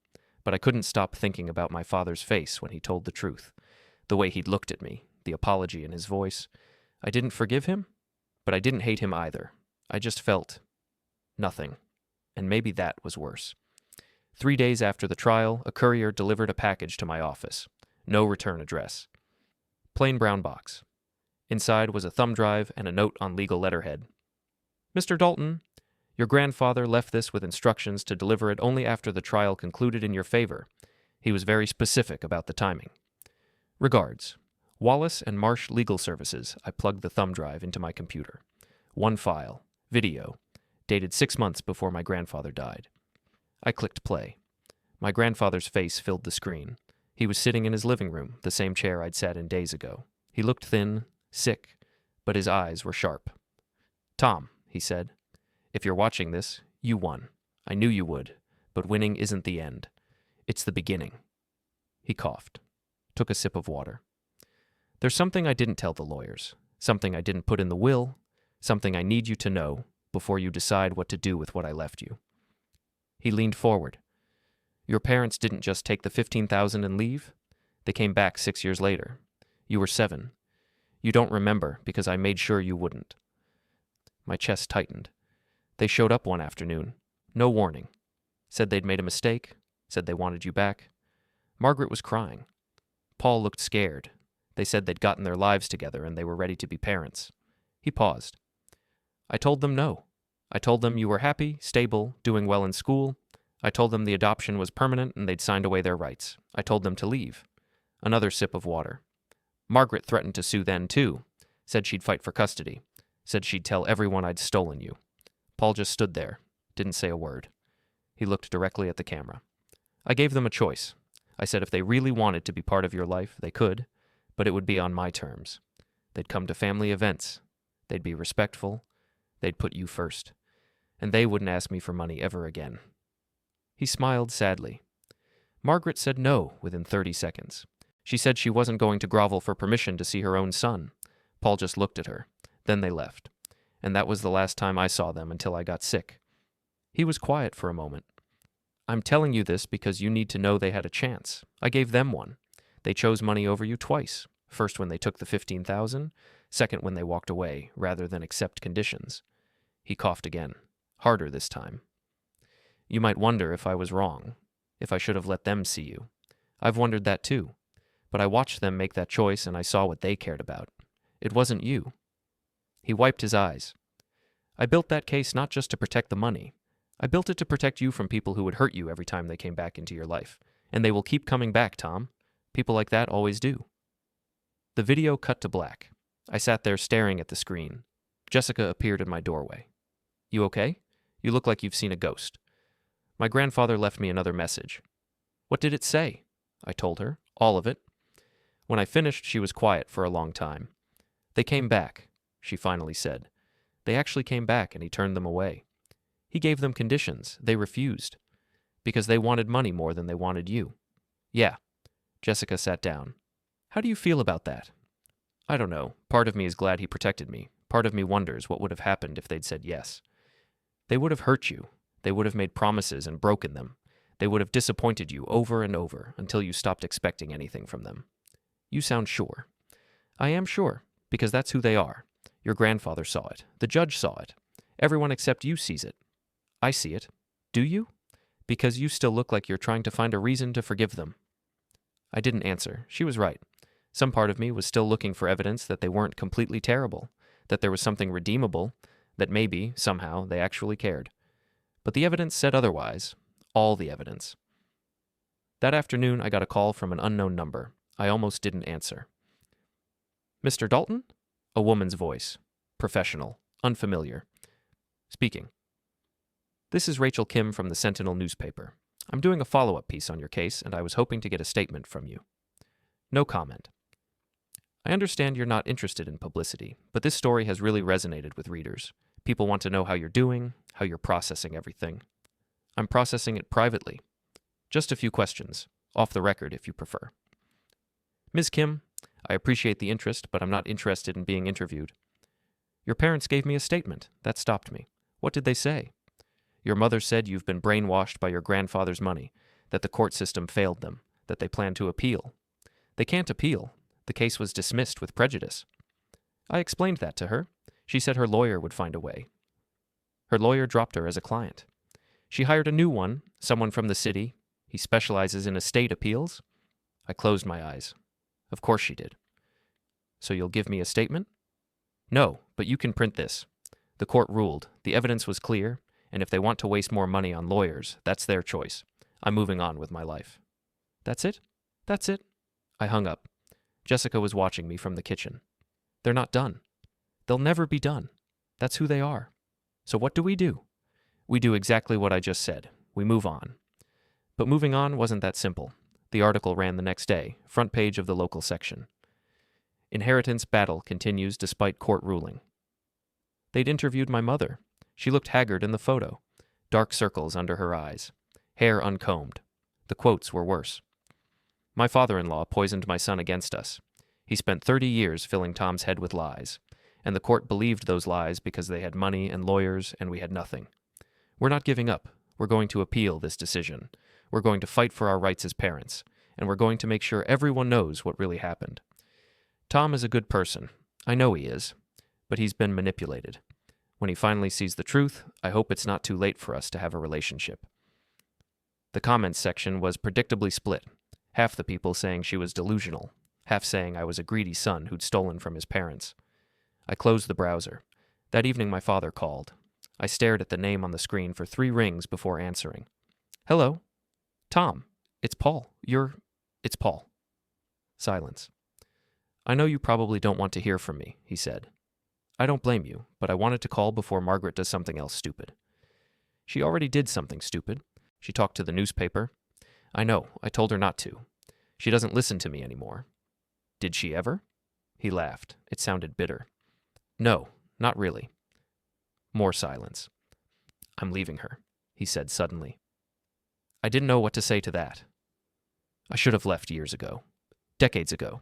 But I couldn't stop thinking about my father's face when he told the truth. The way he'd looked at me, the apology in his voice. I didn't forgive him, but I didn't hate him either. I just felt nothing. And maybe that was worse. 3 days after the trial, a courier delivered a package to my office. No return address. Plain brown box. Inside was a thumb drive and a note on legal letterhead. Mr. Dalton, your grandfather left this with instructions to deliver it only after the trial concluded in your favor. He was very specific about the timing. Regards. Wallace and Marsh Legal Services. I plugged the thumb drive into my computer. One file. Video. Dated 6 months before my grandfather died. I clicked play. My grandfather's face filled the screen. He was sitting in his living room, the same chair I'd sat in days ago. He looked thin, sick, but his eyes were sharp. Tom, he said, if you're watching this, you won. I knew you would, but winning isn't the end. It's the beginning. He coughed, took a sip of water. There's something I didn't tell the lawyers, something I didn't put in the will, something I need you to know before you decide what to do with what I left you. He leaned forward. Your parents didn't just take the $15,000 and leave. They came back 6 years later. You were 7. You don't remember because I made sure you wouldn't. My chest tightened. They showed up one afternoon. No warning. Said they'd made a mistake. Said they wanted you back. Margaret was crying. Paul looked scared. They said they'd gotten their lives together and they were ready to be parents. He paused. I told them no. I told them you were happy, stable, doing well in school. I told them the adoption was permanent and they'd signed away their rights. I told them to leave. Another sip of water. Margaret threatened to sue then, too. Said she'd fight for custody. Said she'd tell everyone I'd stolen you. Paul just stood there, didn't say a word. He looked directly at the camera. I gave them a choice. I said if they really wanted to be part of your life, they could, but it would be on my terms. They'd come to family events. They'd be respectful. They'd put you first. And they wouldn't ask me for money ever again. He smiled sadly. Margaret said no within 30 seconds. She said she wasn't going to grovel for permission to see her own son. Paul just looked at her. Then they left. And that was the last time I saw them until I got sick. He was quiet for a moment. I'm telling you this because you need to know they had a chance. I gave them one. They chose money over you twice. First when they took the $15,000, second when they walked away, rather than accept conditions. He coughed again, harder this time. You might wonder if I was wrong, if I should have let them see you. I've wondered that too. But I watched them make that choice and I saw what they cared about. It wasn't you. He wiped his eyes. I built that case not just to protect the money. I built it to protect you from people who would hurt you every time they came back into your life. And they will keep coming back, Tom. People like that always do. The video cut to black. I sat there staring at the screen. Jessica appeared in my doorway. You okay? You look like you've seen a ghost. My grandfather left me another message. What did it say? I told her. All of it. When I finished, she was quiet for a long time. They came back, she finally said. They actually came back and he turned them away. He gave them conditions. They refused. Because they wanted money more than they wanted you. Yeah. Jessica sat down. How do you feel about that? I don't know. Part of me is glad he protected me. Part of me wonders what would have happened if they'd said yes. They would have hurt you. They would have made promises and broken them. They would have disappointed you over and over until you stopped expecting anything from them. You sound sure. I am sure, because that's who they are. Your grandfather saw it. The judge saw it. Everyone except you sees it. I see it. Do you? Because you still look like you're trying to find a reason to forgive them. I didn't answer. She was right. Some part of me was still looking for evidence that they weren't completely terrible, that there was something redeemable, that maybe, somehow, they actually cared. But the evidence said otherwise. All the evidence. That afternoon, I got a call from an unknown number. I almost didn't answer. Mr. Dalton? A woman's voice. professional, unfamiliar. Speaking. This is Rachel Kim from the Sentinel newspaper. I'm doing a follow-up piece on your case, and I was hoping to get a statement from you. No comment. I understand you're not interested in publicity, but this story has really resonated with readers. People want to know how you're doing, how you're processing everything. I'm processing it privately. Just a few questions, off the record if you prefer. Ms. Kim, I appreciate the interest, but I'm not interested in being interviewed. Your parents gave me a statement. That stopped me. What did they say? Your mother said you've been brainwashed by your grandfather's money, that the court system failed them, that they plan to appeal. They can't appeal. The case was dismissed with prejudice. I explained that to her. She said her lawyer would find a way. Her lawyer dropped her as a client. She hired a new one, someone from the city. He specializes in estate appeals. I closed my eyes. Of course she did. So you'll give me a statement? No, but you can print this. The court ruled. The evidence was clear, and if they want to waste more money on lawyers, that's their choice. I'm moving on with my life. That's it? That's it? I hung up. Jessica was watching me from the kitchen. They're not done. They'll never be done. That's who they are. So what do? We do exactly what I just said. We move on. But moving on wasn't that simple. The article ran the next day, front page of the local section. Inheritance battle continues despite court ruling. They'd interviewed my mother. She looked haggard in the photo, dark circles under her eyes, hair uncombed. The quotes were worse. My father-in-law poisoned my son against us. He spent 30 years filling Tom's head with lies, and the court believed those lies because they had money and lawyers and we had nothing. We're not giving up. We're going to appeal this decision. We're going to fight for our rights as parents, and we're going to make sure everyone knows what really happened. Tom is a good person. I know he is, but he's been manipulated. When he finally sees the truth, I hope it's not too late for us to have a relationship. The comments section was predictably split, half the people saying she was delusional, half saying I was a greedy son who'd stolen from his parents. I closed the browser. That evening my father called. I stared at the name on the screen for 3 rings before answering. Hello? Tom, it's Paul. It's Paul. Silence. I know you probably don't want to hear from me, he said. I don't blame you, but I wanted to call before Margaret does something else stupid. She already did something stupid. She talked to the newspaper. I know, I told her not to. She doesn't listen to me anymore. Did she ever? He laughed. It sounded bitter. No, not really. More silence. I'm leaving her, he said suddenly. I didn't know what to say to that. I should have left years ago. Decades ago.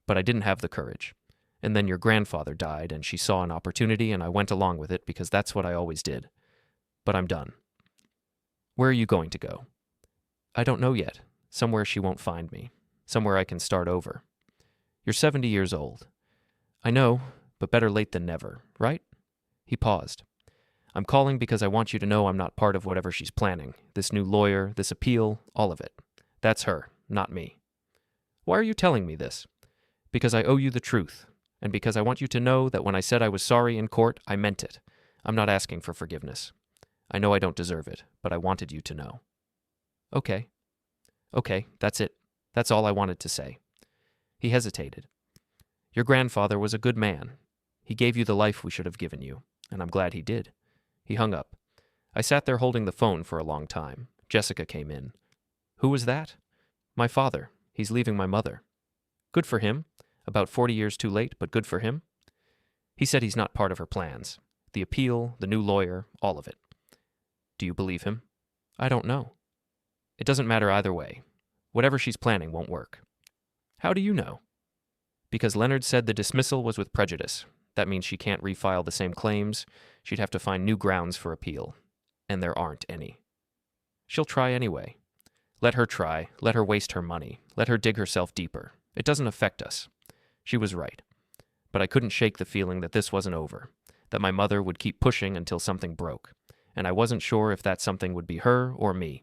But I didn't have the courage. And then your grandfather died, and she saw an opportunity, and I went along with it because that's what I always did. But I'm done. Where are you going to go? I don't know yet. Somewhere she won't find me. Somewhere I can start over. You're 70 years old. I know, but better late than never, right? He paused. I'm calling because I want you to know I'm not part of whatever she's planning. This new lawyer, this appeal, all of it. That's her, not me. Why are you telling me this? Because I owe you the truth, and because I want you to know that when I said I was sorry in court, I meant it. I'm not asking for forgiveness. I know I don't deserve it, but I wanted you to know. Okay. Okay, that's it. That's all I wanted to say. He hesitated. Your grandfather was a good man. He gave you the life we should have given you, and I'm glad he did. He hung up. I sat there holding the phone for a long time. Jessica came in. Who was that? My father. He's leaving my mother. Good for him. About 40 years too late, but good for him. He said he's not part of her plans. The appeal, the new lawyer, all of it. Do you believe him? I don't know. It doesn't matter either way. Whatever she's planning won't work. How do you know? Because Leonard said the dismissal was with prejudice. That means she can't refile the same claims. She'd have to find new grounds for appeal. And there aren't any. She'll try anyway. Let her try. Let her waste her money. Let her dig herself deeper. It doesn't affect us. She was right. But I couldn't shake the feeling that this wasn't over, that my mother would keep pushing until something broke, and I wasn't sure if that something would be her or me.